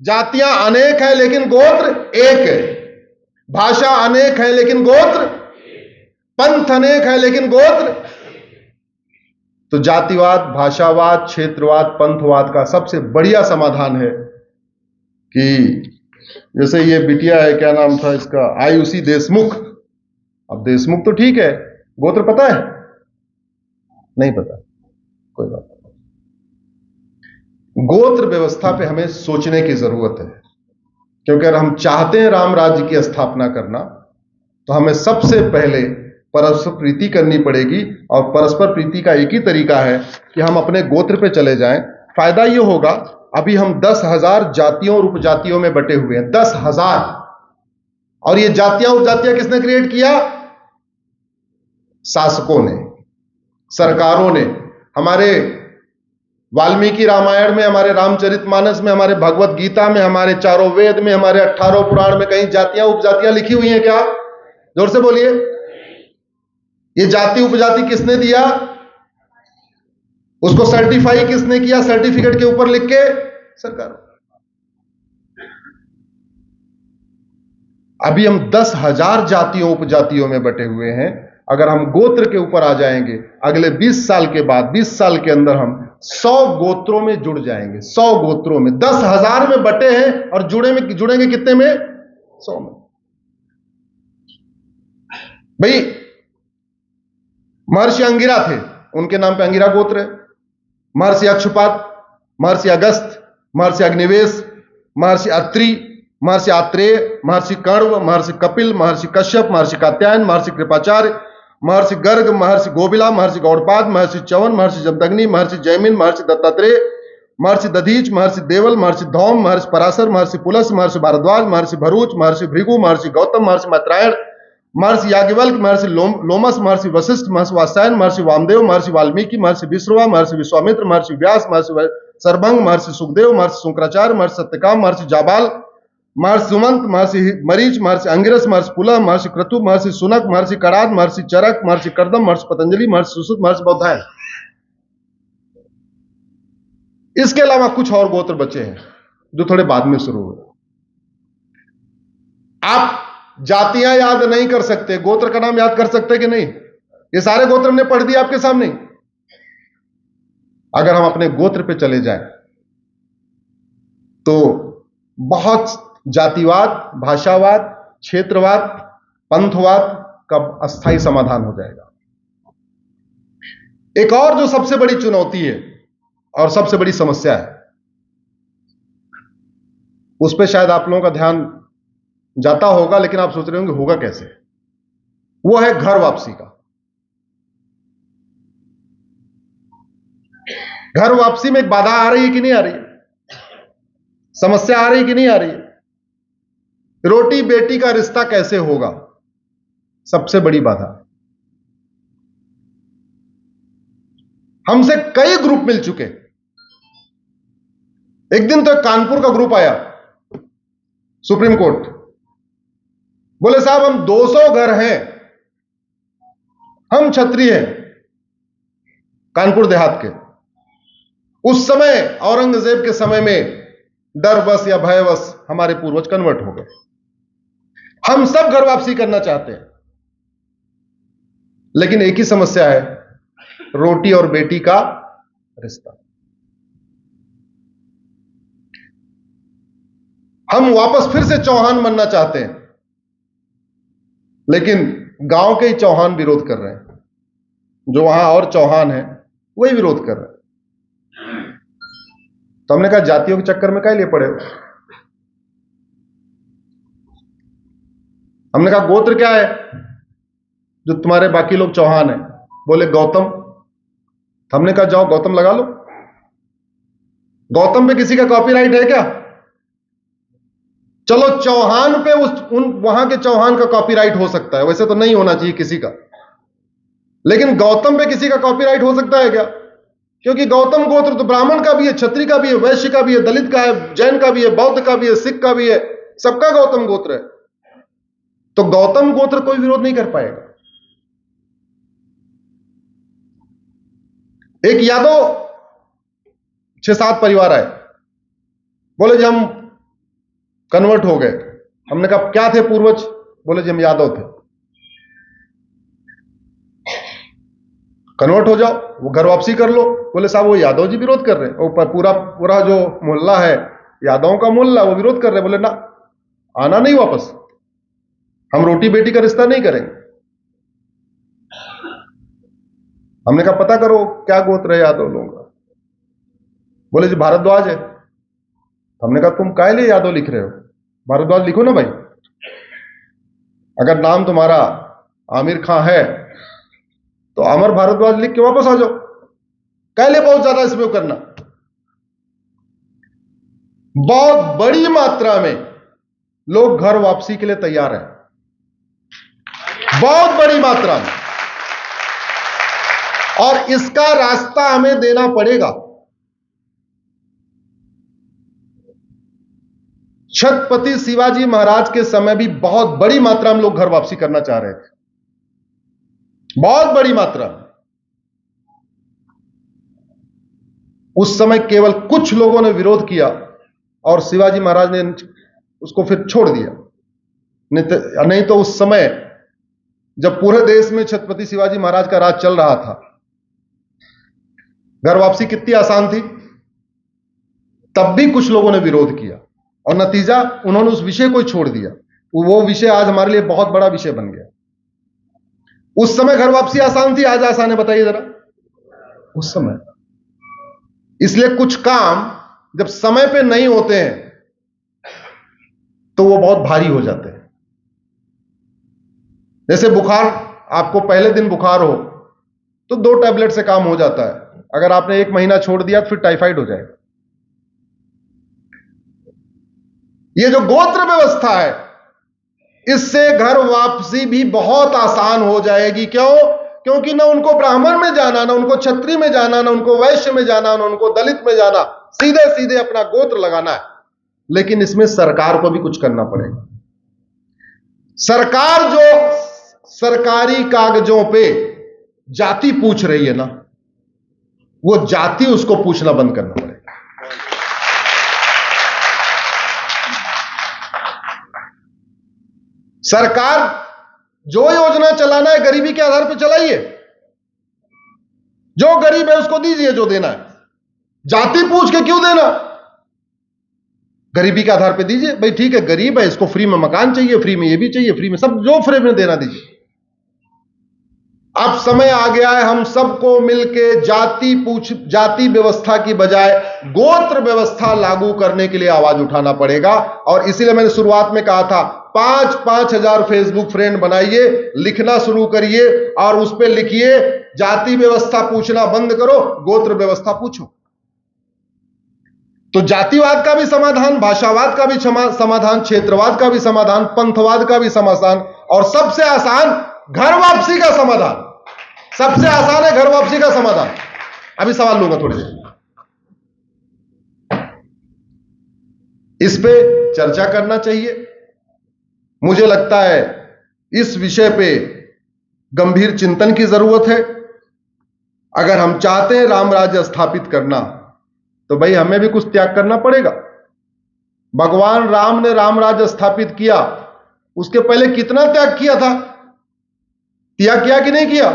[SPEAKER 2] जातियां अनेक हैं लेकिन गोत्र एक है। भाषा अनेक है लेकिन गोत्र, पंथ अनेक है लेकिन गोत्र। तो जातिवाद, भाषावाद, क्षेत्रवाद, पंथवाद का सबसे बढ़िया समाधान है कि जैसे ये बिटिया है, क्या नाम था इसका, आयुषी देशमुख। अब देशमुख तो ठीक है, गोत्र पता है? नहीं पता, कोई बात नहीं। गोत्र व्यवस्था पे हमें सोचने की जरूरत है, क्योंकि अगर हम चाहते हैं राम राज्य की स्थापना करना, तो हमें सबसे पहले परस्पर प्रीति करनी पड़ेगी। और परस्पर प्रीति का एक ही तरीका है कि हम अपने गोत्र पे चले जाएं। फायदा यह होगा, अभी हम 10,000 जातियों और उपजातियों में बटे हुए हैं, 10,000। और ये जातियां उपजातियां किसने क्रिएट किया? शासकों ने, सरकारों ने। हमारे वाल्मीकि रामायण में, हमारे रामचरितमानस में, हमारे भगवत गीता में, हमारे चारों वेद में, हमारे 18 पुराण में कहीं जातियां उपजातियां लिखी हुई हैं क्या? जोर से बोलिए। ये जाति उपजाति किसने दिया? उसको सर्टिफाई किसने किया? सर्टिफिकेट के ऊपर लिख के सरकार। अभी हम 10,000 जातियों उपजातियों में बटे हुए हैं। अगर हम गोत्र के ऊपर आ जाएंगे, अगले 20 साल के बाद, 20 साल के अंदर हम 100 गोत्रों में जुड़ जाएंगे। 100 गोत्रों में, 10,000 में बटे हैं और जुड़ेंगे कितने में? 100 में। भाई महर्षि अंगिरा थे, उनके नाम पे अंगिरा गोत्र है। महर्षि अक्षुपात, महर्षि अगस्त, महर्षि अग्निवेश, महर्षि अत्रि, महर्षि आत्रेय, महर्षि कण्व, महर्षि कपिल, महर्षि कश्यप, महर्षि कात्यायन, महर्षि कृपाचार्य, महर्षि गर्ग, महर्षि गोबिला, महर्षि गौड़पाद, महर्षि च्यवन, महर्षि जमदग्नि, महर्षि जैमिन, महर्षि दत्तात्रेय, महर्षि दधीच, महर्षि देवल, महर्षि धौम, महर्षि पराशर, महर्षि पुलस, महर्षि भारद्वाज, महर्षि भरूच, महर्षि भृगु, महर्षि गौतम, महर्षि मैत्रायण, महर्षि याज्ञवल्क्य, महर्षि लोमस, महर्षि वशिष्ठ, महर्षि वात्सायन, महर्षि वामदेव, महर्षि वाल्मीकि, महर्षि विश्रवा, महर्षि विश्वामित्र, महर्षि व्यास, महर्षि सर्वभंग, महर्षि सुखदेव, महर्षि शुक्राचार्य, महर्षि सत्यकाम, महर्षि जाबाल, महर्षि सुमंत, महर्षि मरीच, महर्षि अंगिरस, महर्षि पुलह, महर्षि क्रतु, महर्षि सुनक, महर्षि कणाद, महर्षि चरक, महर्षि कर्दम, महर्षि पतंजलि, महर्षि सुश्रुत, महर्षि बौधायन। इसके अलावा कुछ और गोत्र बचे हैं जो थोड़े बाद में शुरू हुए। आप जातियां याद नहीं कर सकते, गोत्र का नाम याद कर सकते कि नहीं? ये सारे गोत्र हमने पढ़ दिया आपके सामने। अगर हम अपने गोत्र पे चले जाएं तो बहुत जातिवाद, भाषावाद, क्षेत्रवाद, पंथवाद का अस्थायी समाधान हो जाएगा। एक और जो सबसे बड़ी चुनौती है और सबसे बड़ी समस्या है, उस पर शायद आप लोगों का ध्यान जाता होगा, लेकिन आप सोच रहे होंगे होगा कैसे। वो है घर वापसी का। घर वापसी में एक बाधा आ रही है कि नहीं आ रही है? समस्या आ रही है कि नहीं आ रही है? रोटी बेटी का रिश्ता कैसे होगा? सबसे बड़ी बाधा। हमसे कई ग्रुप मिल चुके। एक दिन तो कानपुर का ग्रुप आया सुप्रीम कोर्ट, बोले साहब हम 200 घर हैं, हम क्षत्रिय हैं, कानपुर देहात के। उस समय औरंगजेब के समय में डरवश या भयवश हमारे पूर्वज कन्वर्ट हो गए। हम सब घर वापसी करना चाहते हैं, लेकिन एक ही समस्या है, रोटी और बेटी का रिश्ता। हम वापस फिर से चौहान बनना चाहते हैं, लेकिन गांव के ही चौहान विरोध कर रहे हैं। जो वहां और चौहान है वही विरोध कर रहे हैं। तो हमने कहा जातियों के चक्कर में काहे लिए पड़े हो? हमने कहा गोत्र क्या है जो तुम्हारे बाकी लोग चौहान है? बोले गौतम। हमने कहा जाओ गौतम लगा लो। गौतम पे किसी का कॉपीराइट है क्या? चलो चौहान पे वहां के चौहान का कॉपीराइट हो सकता है, वैसे तो नहीं होना चाहिए किसी का, लेकिन गौतम पे किसी का कॉपीराइट हो सकता है क्या? क्योंकि गौतम गोत्र तो ब्राह्मण का भी है, क्षत्रिय का भी है, वैश्य का भी है, दलित का है, जैन का भी है, बौद्ध का भी है, सिख का भी है, सबका गौतम गोत्र है। तो गौतम गोत्र कोई विरोध नहीं कर पाएगा। एक यादव 6-7 परिवार आए, बोले जी हम कन्वर्ट हो गए। हमने कहा क्या थे पूर्वज? बोले जी हम यादव थे। कन्वर्ट हो जाओ, वो घर वापसी कर लो। बोले साहब वो यादव जी विरोध कर रहे हैं, वो पूरा जो मोहल्ला है यादवों का मोहल्ला, वो विरोध कर रहे हैं। बोले ना, आना नहीं वापस, हम रोटी बेटी का रिश्ता नहीं करेंगे। हमने कहा पता करो क्या गोत्र है यादव लोगों का। बोले जी भारद्वाज है। हमने कहा तुम काहे लिए यादव लिख रहे हो? भारद्वाज लिखो ना भाई। अगर नाम तुम्हारा आमिर खां है तो अमर भारद्वाज लिख के वापस आ जाओ। काहे लिए बहुत ज्यादा इसमें करना? बहुत बड़ी मात्रा में लोग घर वापसी के लिए तैयार हैं, बहुत बड़ी मात्रा में, और इसका रास्ता हमें देना पड़ेगा। छत्रपति शिवाजी महाराज के समय भी बहुत बड़ी मात्रा में लोग घर वापसी करना चाह रहे थे, बहुत बड़ी मात्रा में। उस समय केवल कुछ लोगों ने विरोध किया और शिवाजी महाराज ने उसको फिर छोड़ दिया। नहीं तो उस समय जब पूरे देश में छत्रपति शिवाजी महाराज का राज चल रहा था, घर वापसी कितनी आसान थी। तब भी कुछ लोगों ने विरोध किया और नतीजा उन्होंने उस विषय को छोड़ दिया। वो विषय आज हमारे लिए बहुत बड़ा विषय बन गया। उस समय घर वापसी आसान थी, आज आसान है? बताइए जरा उस समय। इसलिए कुछ काम जब समय पे नहीं होते हैं तो वो बहुत भारी हो जाते हैं। जैसे बुखार, आपको पहले दिन बुखार हो तो 2 टैबलेट से काम हो जाता है। अगर आपने 1 महीना छोड़ दिया तो फिर टाइफाइड हो जाएगा। ये जो गोत्र व्यवस्था है, इससे घर वापसी भी बहुत आसान हो जाएगी। क्यों? क्योंकि ना उनको ब्राह्मण में जाना, ना उनको क्षत्रिय में जाना, ना उनको वैश्य में जाना, ना उनको दलित में जाना, सीधे सीधे अपना गोत्र लगाना है। लेकिन इसमें सरकार को भी कुछ करना पड़ेगा। सरकार जो सरकारी कागजों पे जाति पूछ रही है ना, वो जाति उसको पूछना बंद करना पड़ेगा। सरकार जो योजना चलाना है गरीबी के आधार पर चलाइए। जो गरीब है उसको दीजिए जो देना है। जाति पूछ के क्यों देना? गरीबी के आधार पे दीजिए। भाई ठीक है, गरीब है, इसको फ्री में मकान चाहिए, फ्री में ये भी चाहिए, फ्री में सब, जो फ्री में देना दीजिए। अब समय आ गया है हम सबको मिलके जाति व्यवस्था की बजाय गोत्र व्यवस्था लागू करने के लिए आवाज उठाना पड़ेगा। और इसीलिए मैंने शुरुआत में कहा था 5-5 हजार फेसबुक फ्रेंड बनाइए, लिखना शुरू करिए और उस पर लिखिए जाति व्यवस्था पूछना बंद करो, गोत्र व्यवस्था पूछो। तो जातिवाद का भी समाधान, भाषावाद का भी समाधान, क्षेत्रवाद का भी समाधान, पंथवाद का भी समाधान, और सबसे आसान घर वापसी का समाधान। सबसे आसान है घर वापसी का समाधान। अभी सवाल लूंगा थोड़ी देर, इस पे चर्चा करना चाहिए। मुझे लगता है इस विषय पे गंभीर चिंतन की जरूरत है। अगर हम चाहते हैं राम राज्य स्थापित करना तो भाई हमें भी कुछ त्याग करना पड़ेगा। भगवान राम ने राम राज्य स्थापित किया, उसके पहले कितना त्याग किया था? त्याग किया कि नहीं किया?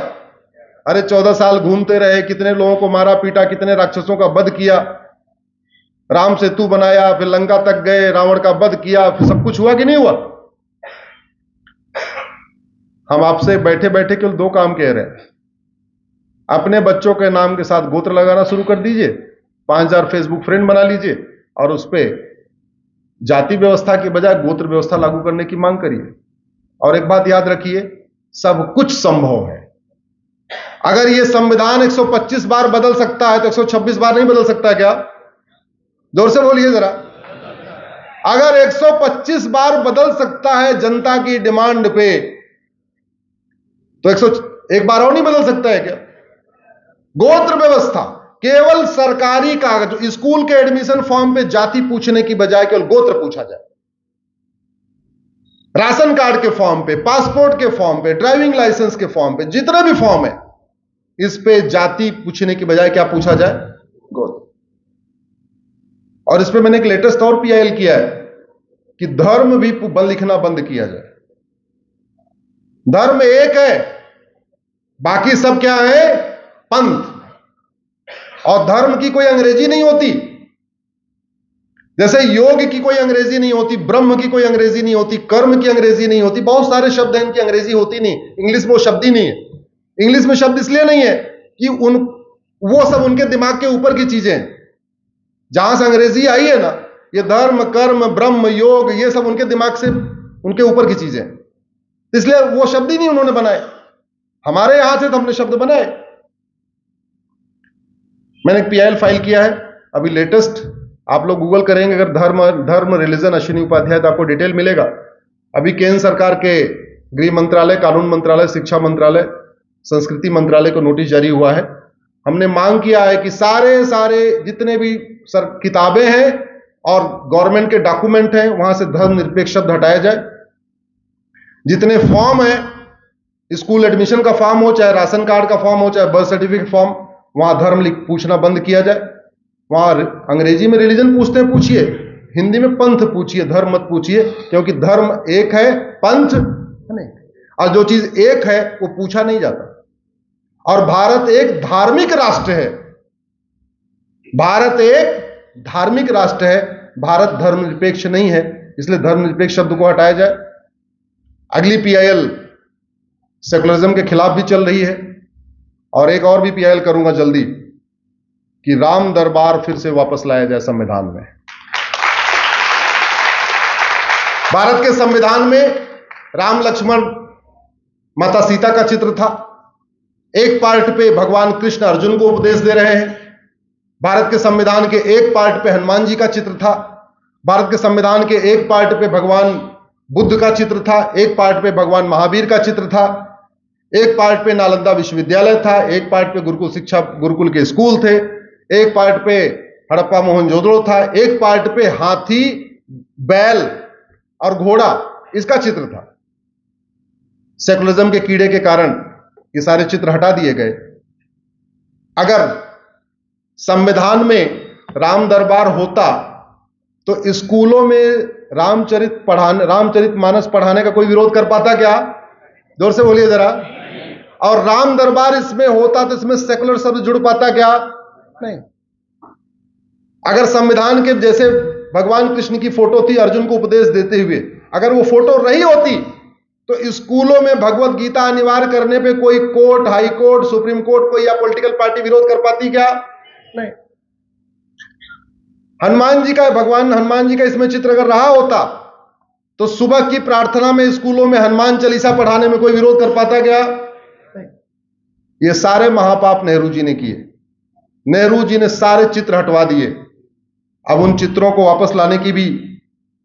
[SPEAKER 2] अरे 14 साल घूमते रहे, कितने लोगों को मारा पीटा, कितने राक्षसों का वध किया, राम सेतु बनाया, फिर लंका तक गए, रावण का वध किया, फिर सब कुछ हुआ कि नहीं हुआ? हम आपसे बैठे बैठे केवल 2 काम कह रहे हैं। अपने बच्चों के नाम के साथ गोत्र लगाना शुरू कर दीजिए, 5000 फेसबुक फ्रेंड बना लीजिए और उस पर जाति व्यवस्था की बजाय गोत्र व्यवस्था लागू करने की मांग करिए। और एक बात याद रखिए, सब कुछ संभव है। अगर यह संविधान 125 बार बदल सकता है तो 126 बार नहीं बदल सकता क्या? जोर से बोलिए जरा। अगर 125 बार बदल सकता है जनता की डिमांड पे, तो 101 बार और नहीं बदल सकता है क्या? गोत्र व्यवस्था, केवल सरकारी कागज, स्कूल के एडमिशन फॉर्म पे जाति पूछने की बजाय केवल गोत्र पूछा जाए, राशन कार्ड के फॉर्म पे, पासपोर्ट के फॉर्म पे, ड्राइविंग लाइसेंस के फॉर्म पे, जितने भी फॉर्म है, इस पे जाति पूछने की बजाय क्या पूछा जाए? गोत्र। और इस पे मैंने एक लेटेस्ट और पीआईएल किया है कि धर्म भी लिखना बंद किया जाए। धर्म एक है, बाकी सब क्या है? पंथ। और धर्म की कोई अंग्रेजी नहीं होती, जैसे योग की कोई अंग्रेजी नहीं होती, ब्रह्म की कोई अंग्रेजी नहीं होती, कर्म की अंग्रेजी नहीं होती। बहुत सारे शब्द हैं, इनकी अंग्रेजी होती नहीं, इंग्लिश में वो शब्द ही नहीं है। इंग्लिश में शब्द इसलिए नहीं है कि वो सब उनके दिमाग के ऊपर की चीजें हैं। जहां से अंग्रेजी आई है ना, ये धर्म, कर्म, ब्रह्म, योग, ये सब उनके दिमाग से, उनके ऊपर की चीजें हैं, इसलिए वो शब्द ही नहीं उन्होंने बनाए। हमारे यहां से तो हमने शब्द बनाए। मैंने एक पीआईएल फाइल किया है अभी लेटेस्ट, आप लोग गूगल करेंगे अगर धर्म रिलीजन अश्विनी उपाध्याय, तो आपको डिटेल मिलेगा। अभी केंद्र सरकार के गृह मंत्रालय, कानून मंत्रालय, शिक्षा मंत्रालय, संस्कृति मंत्रालय को नोटिस जारी हुआ है। हमने मांग किया है कि सारे जितने भी किताबें हैं और गवर्नमेंट के डॉक्यूमेंट हैं, वहां से धर्मनिरपेक्ष शब्द हटाया जाए। जितने फॉर्म है, स्कूल एडमिशन का फॉर्म हो, चाहे राशन कार्ड का फॉर्म हो, चाहे बर्थ सर्टिफिकेट फॉर्म, वहां धर्म पूछना बंद किया जाए। वहां अंग्रेजी में रिलीजन पूछते हैं, पूछिए, हिंदी में पंथ पूछिए, धर्म मत पूछिए, क्योंकि धर्म एक है, पंथ नहीं। और जो चीज एक है वो पूछा नहीं जाता। और भारत एक धार्मिक राष्ट्र है, भारत एक धार्मिक राष्ट्र है, भारत धर्मनिरपेक्ष नहीं है, इसलिए धर्मनिरपेक्ष शब्द को हटाया जाए। अगली पीआईएल सेकुलरिज्म के खिलाफ भी चल रही है, और एक और भी पीआईएल करूंगा जल्दी कि राम दरबार फिर से वापस लाया जाए संविधान में। भारत के संविधान में राम, लक्ष्मण, माता सीता का चित्र था। एक पार्ट पे भगवान कृष्ण अर्जुन को उपदेश दे रहे हैं। भारत के संविधान के एक पार्ट पे हनुमान जी का चित्र था। भारत के संविधान के एक पार्ट पे भगवान बुद्ध का चित्र था। एक पार्ट पे भगवान महावीर का चित्र था। एक पार्ट पे नालंदा विश्वविद्यालय था। एक पार्ट पे गुरुकुल के स्कूल थे। एक पार्ट पे हड़प्पा मोहनजोदड़ो था। एक पार्ट पे हाथी, बैल और घोड़ा, इसका चित्र था। सेकुलरिज्म के कीड़े के कारण ये सारे चित्र हटा दिए गए। अगर संविधान में राम दरबार होता तो स्कूलों में रामचरितमानस पढ़ाने का कोई विरोध कर पाता क्या? जोर से बोलिए जरा। और राम दरबार इसमें होता तो इसमें सेकुलर शब्द जुड़ पाता क्या? नहीं। अगर संविधान के जैसे भगवान कृष्ण की फोटो थी अर्जुन को उपदेश देते हुए, अगर वो फोटो रही होती तो स्कूलों में भगवत गीता अनिवार्य करने पे कोई court, high court, supreme court, कोई या पॉलिटिकल पार्टी विरोध कर पाती क्या? नहीं। भगवान हनुमान जी का इसमें चित्र अगर रहा होता तो सुबह की प्रार्थना में स्कूलों में हनुमान चालीसा पढ़ाने में कोई विरोध कर पाता क्या? नहीं। ये सारे महापाप नेहरू जी ने किए। नेहरू जी ने सारे चित्र हटवा दिए। अब उन चित्रों को वापस लाने की भी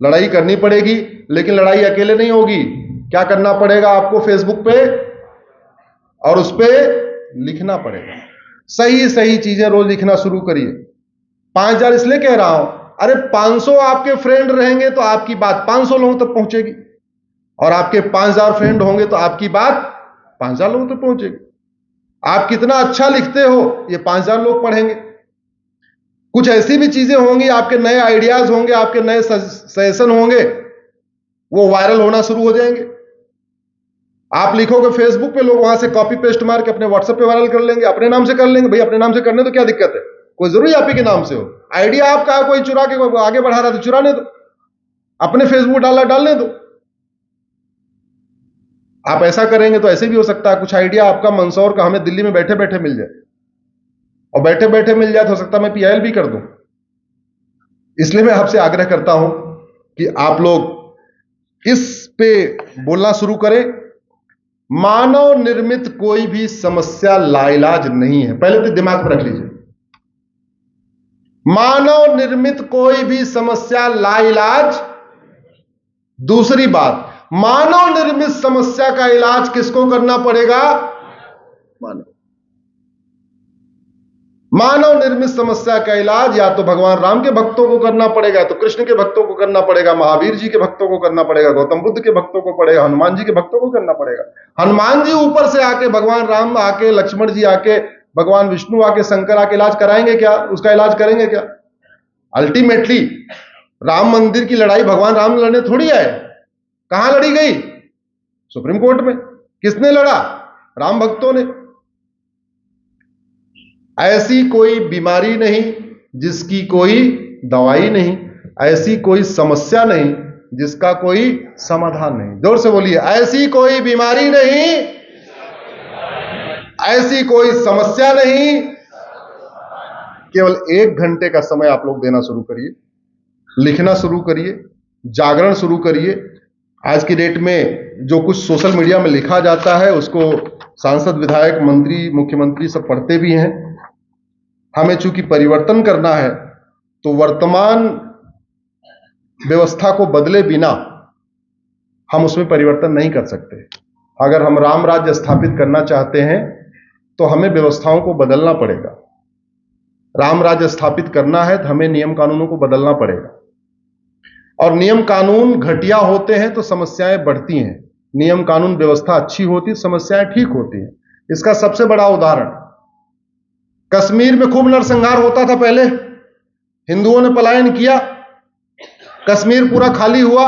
[SPEAKER 2] लड़ाई करनी पड़ेगी, लेकिन लड़ाई अकेले नहीं होगी। क्या करना पड़ेगा आपको? फेसबुक पे और उस पे लिखना पड़ेगा। सही सही चीजें रोज लिखना शुरू करिए। 5000 इसलिए कह रहा हूं, अरे 500 आपके फ्रेंड रहेंगे तो आपकी बात 500 लोगों तक पहुंचेगी, और आपके 5000 फ्रेंड होंगे तो आपकी बात 5000 लोगों तक पहुंचेगी। आप कितना अच्छा लिखते हो ये 5000 लोग पढ़ेंगे। कुछ ऐसी भी चीजें होंगी, आपके नए आइडियाज होंगे, आपके नए सजेशन होंगे, वो वायरल होना शुरू हो जाएंगे। आप लिखोगे फेसबुक पे, लोग वहां से कॉपी पेस्ट मार के अपने व्हाट्सएप पे वायरल कर लेंगे, अपने नाम से कर लेंगे। भाई अपने नाम से करने तो क्या दिक्कत है, कोई जरूरी आप ही के नाम से हो। आइडिया आपका है, कोई चुरा के आगे बढ़ा रहा है तो चुराने दो, अपने फेसबुक डालने दो। आप ऐसा करेंगे तो ऐसे भी हो सकता है कुछ आइडिया आपका मंदसौर का हमें दिल्ली में बैठे बैठे मिल जाए, और बैठे बैठे मिल जाए तो हो सकता है मैं पीआईएल भी कर दूं। इसलिए मैं आपसे आग्रह करता हूं कि आप लोग इस पे बोलना शुरू करें। मानव निर्मित कोई भी समस्या लाइलाज नहीं है, पहले तो दिमाग में रख लीजिए। मानव निर्मित कोई भी समस्या लाइलाज। दूसरी बात, मानव निर्मित समस्या का इलाज किसको करना पड़ेगा? मानव निर्मित समस्या का इलाज या तो भगवान राम के भक्तों को करना पड़ेगा, तो कृष्ण के भक्तों को करना पड़ेगा, महावीर जी के भक्तों को करना पड़ेगा, गौतम बुद्ध के भक्तों को पड़ेगा, हनुमान जी के भक्तों को करना पड़ेगा। हनुमान जी ऊपर से आके, भगवान राम आके, लक्ष्मण जी आके, भगवान विष्णु आके, शंकर आके इलाज कराएंगे क्या? उसका इलाज करेंगे क्या? अल्टीमेटली राम मंदिर की लड़ाई भगवान राम लड़ने थोड़ी आए। कहां लड़ी गई? सुप्रीम कोर्ट में। किसने लड़ा? राम भक्तों ने। ऐसी कोई बीमारी नहीं जिसकी कोई दवाई नहीं, ऐसी कोई समस्या नहीं जिसका कोई समाधान नहीं। जोर से बोलिए, ऐसी कोई बीमारी नहीं, ऐसी कोई समस्या नहीं। केवल 1 घंटे का समय आप लोग देना शुरू करिए, लिखना शुरू करिए, जागरण शुरू करिए। आज की डेट में जो कुछ सोशल मीडिया में लिखा जाता है उसको सांसद, विधायक, मंत्री, मुख्यमंत्री सब पढ़ते भी हैं। हमें चूंकि परिवर्तन करना है तो वर्तमान व्यवस्था को बदले बिना हम उसमें परिवर्तन नहीं कर सकते। अगर हम राम राज्य स्थापित करना चाहते हैं तो हमें व्यवस्थाओं को बदलना पड़ेगा। राम राज्य स्थापित करना है तो हमें नियम कानूनों को बदलना पड़ेगा, और नियम कानून घटिया होते हैं तो समस्याएं बढ़ती हैं। नियम कानून व्यवस्था अच्छी होती, समस्याएं ठीक होती हैं। इसका सबसे बड़ा उदाहरण, कश्मीर में खूब नरसंहार होता था पहले, हिंदुओं ने पलायन किया, कश्मीर पूरा खाली हुआ।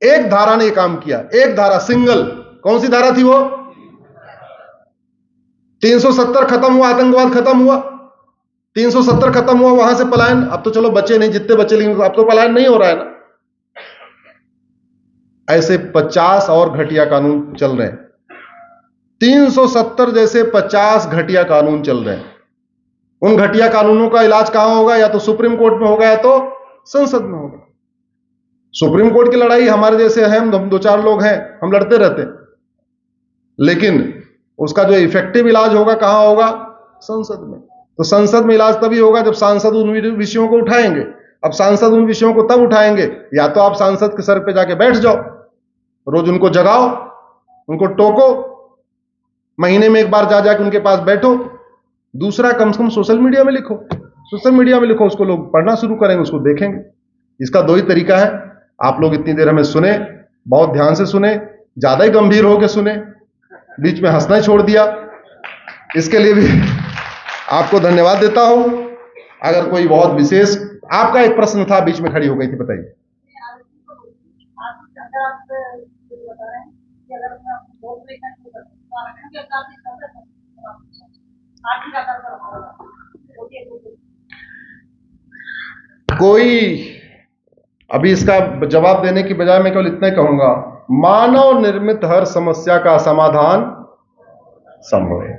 [SPEAKER 2] एक धारा ने काम किया, एक धारा, सिंगल। कौन सी धारा थी वो? 370 खत्म हुआ, आतंकवाद खत्म हुआ, 370 खत्म हुआ, वहां से पलायन। अब तो चलो बचे नहीं, जितने बचे, लेकिन अब तो पलायन नहीं हो रहा है ना। ऐसे 50 और घटिया कानून चल रहे हैं। 370 जैसे 50 घटिया कानून चल रहे हैं। उन घटिया कानूनों का इलाज कहां होगा? या तो सुप्रीम कोर्ट में होगा या तो संसद में होगा। सुप्रीम कोर्ट की लड़ाई हमारे जैसे हैं, हम 2-4 लोग हैं, हम लड़ते रहते हैं, लेकिन उसका जो इफेक्टिव इलाज होगा कहां होगा? संसद में। तो संसद में इलाज तभी होगा जब सांसद उन विषयों को उठाएंगे। अब सांसद उन विषयों को तब उठाएंगे या तो आप सांसद के सर पे जाके बैठ जाओ, रोज उनको जगाओ, उनको टोको, महीने में 1 बार जा जाके उनके पास बैठो। दूसरा, कम से कम सोशल मीडिया में लिखो, सोशल मीडिया में लिखो, उसको लोग पढ़ना शुरू करेंगे, उसको देखेंगे। इसका 2 ही तरीका है। आप लोग इतनी देर हमें सुने, बहुत ध्यान से सुने, ज्यादा ही गंभीर होकर सुने, बीच में हंसना छोड़ दिया, इसके लिए भी आपको धन्यवाद देता हूं। अगर कोई बहुत विशेष, आपका एक प्रश्न था, बीच में खड़ी हो गई थी, बताइए। कोई अभी इसका जवाब देने की बजाय मैं केवल इतना ही कहूंगा, मानव निर्मित हर समस्या का समाधान संभव है,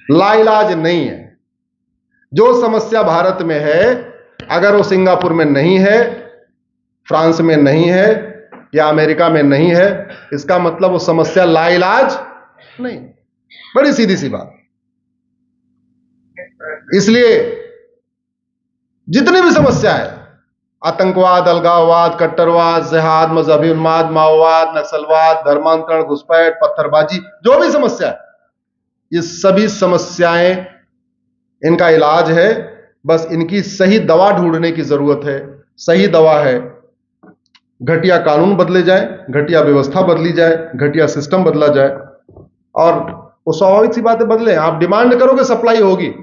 [SPEAKER 2] लाइलाज नहीं है। जो समस्या भारत में है, अगर वो सिंगापुर में नहीं है, फ्रांस में नहीं है या अमेरिका में नहीं है, इसका मतलब वो समस्या लाइलाज नहीं। बड़ी सीधी सी बात। इसलिए जितनी भी समस्या है, आतंकवाद, अलगाववाद, कट्टरवाद, जिहाद, मजहबी उन्माद, माओवाद, नक्सलवाद, धर्मांतरण, घुसपैठ, पत्थरबाजी, जो भी समस्या है, ये सभी समस्याएं, इनका इलाज है। बस इनकी सही दवा ढूंढने की जरूरत है। सही दवा है, घटिया कानून बदले जाए, घटिया व्यवस्था बदली जाए, घटिया सिस्टम बदला जाए, और वो स्वाभाविक सी बातें बदले। आप डिमांड करोगे, सप्लाई होगी।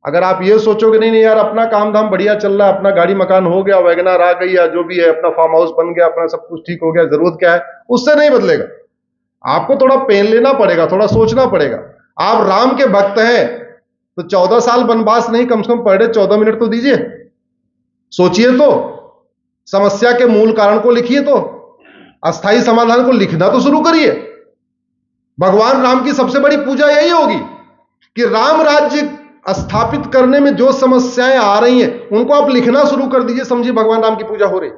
[SPEAKER 2] अगर आप ये सोचोगे नहीं नहीं यार अपना काम धाम बढ़िया चल रहा है, अपना गाड़ी मकान हो गया, वैगनार आ गई या जो भी है, अपना फार्म हाउस बन गया, अपना सब कुछ ठीक हो गया, जरूरत क्या है, उससे नहीं बदलेगा। आपको थोड़ा पेन लेना पड़ेगा, थोड़ा सोचना पड़ेगा। आप राम के भक्त हैं तो 14 साल वनवास नहीं, कम से कम पर डे 14 मिनट तो दीजिए, सोचिए तो, समस्या के मूल कारण को लिखिए, तो अस्थाई समाधान को लिखना तो शुरू करिए। भगवान राम की सबसे बड़ी पूजा यही होगी कि राम राज्य स्थापित करने में जो समस्याएं आ रही हैं उनको आप लिखना शुरू कर दीजिए, समझिए भगवान राम की पूजा हो रही।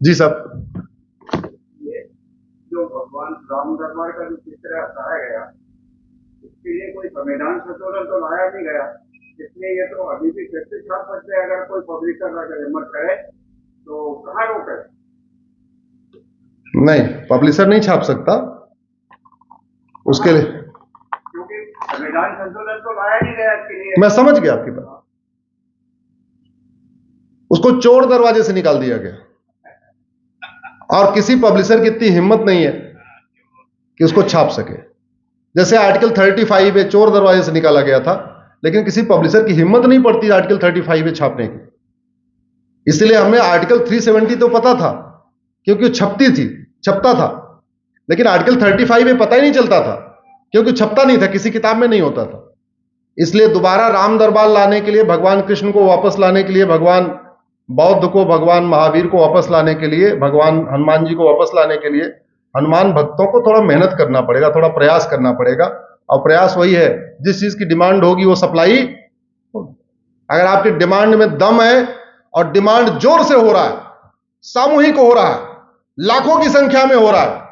[SPEAKER 2] जी साहब,
[SPEAKER 3] जो भगवान राम दरबार का जो चित्र हटाया गया, इसके लिए कोई संविधान संशोधन तो लाया नहीं गया, इसलिए ये तो अभी भी फिर से छाप सकते हैं। अगर कोई पब्लिशर अगर हिम्मत करे तो कहाँ रोके?
[SPEAKER 2] नहीं, पब्लिशर नहीं छाप सकता उसके लिए,
[SPEAKER 3] क्योंकि संविधान संशोधन तो लाया नहीं गया इसके लिए।
[SPEAKER 2] मैं समझ गया आपकी बात, उसको चोर दरवाजे से निकाल दिया गया और किसी पब्लिशर की इतनी हिम्मत नहीं है कि उसको छाप सके। जैसे आर्टिकल 35 है, चोर दरवाजे से निकाला गया था, लेकिन किसी पब्लिशर की हिम्मत नहीं पड़ती आर्टिकल 35 है छापने की। इसलिए हमें आर्टिकल 370 तो पता था क्योंकि छपता था, लेकिन आर्टिकल 35 में पता ही नहीं चलता था क्योंकि छपता नहीं था, किसी किताब में नहीं होता था। इसलिए दोबारा राम दरबार लाने के लिए, भगवान कृष्ण को वापस लाने के लिए, भगवान बौद्ध को, भगवान महावीर को वापस लाने के लिए, भगवान हनुमान जी को वापस लाने के लिए हनुमान भक्तों को थोड़ा मेहनत करना पड़ेगा, थोड़ा प्रयास करना पड़ेगा। और प्रयास वही है, जिस चीज की डिमांड होगी वो सप्लाई होगी। अगर आपकी डिमांड में दम है और डिमांड जोर से हो रहा है, सामूहिक हो रहा है, लाखों की संख्या में हो रहा है,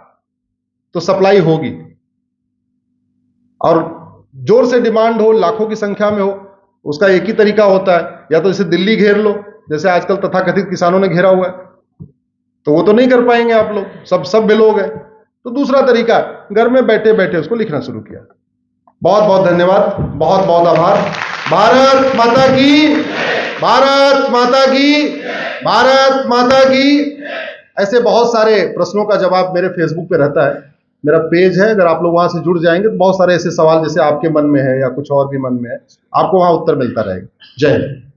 [SPEAKER 2] तो सप्लाई होगी। और जोर से डिमांड हो, लाखों की संख्या में हो, उसका एक ही तरीका होता है, या तो जैसे दिल्ली घेर लो, जैसे आजकल तथाकथित किसानों ने घेरा हुआ है, तो वो तो नहीं कर पाएंगे आप लोग, सब लोग हैं। तो दूसरा तरीका, घर में बैठे बैठे उसको लिखना शुरू किया। बहुत बहुत धन्यवाद, बहुत बहुत आभार। भारत माता की, भारत माता की, भारत माता की। ऐसे बहुत सारे प्रश्नों का जवाब मेरे फेसबुक पे रहता है, मेरा पेज है, अगर आप लोग वहां से जुड़ जाएंगे तो बहुत सारे ऐसे सवाल जैसे आपके मन में है या कुछ और भी मन में है, आपको वहां उत्तर मिलता रहेगा। जय हिंद।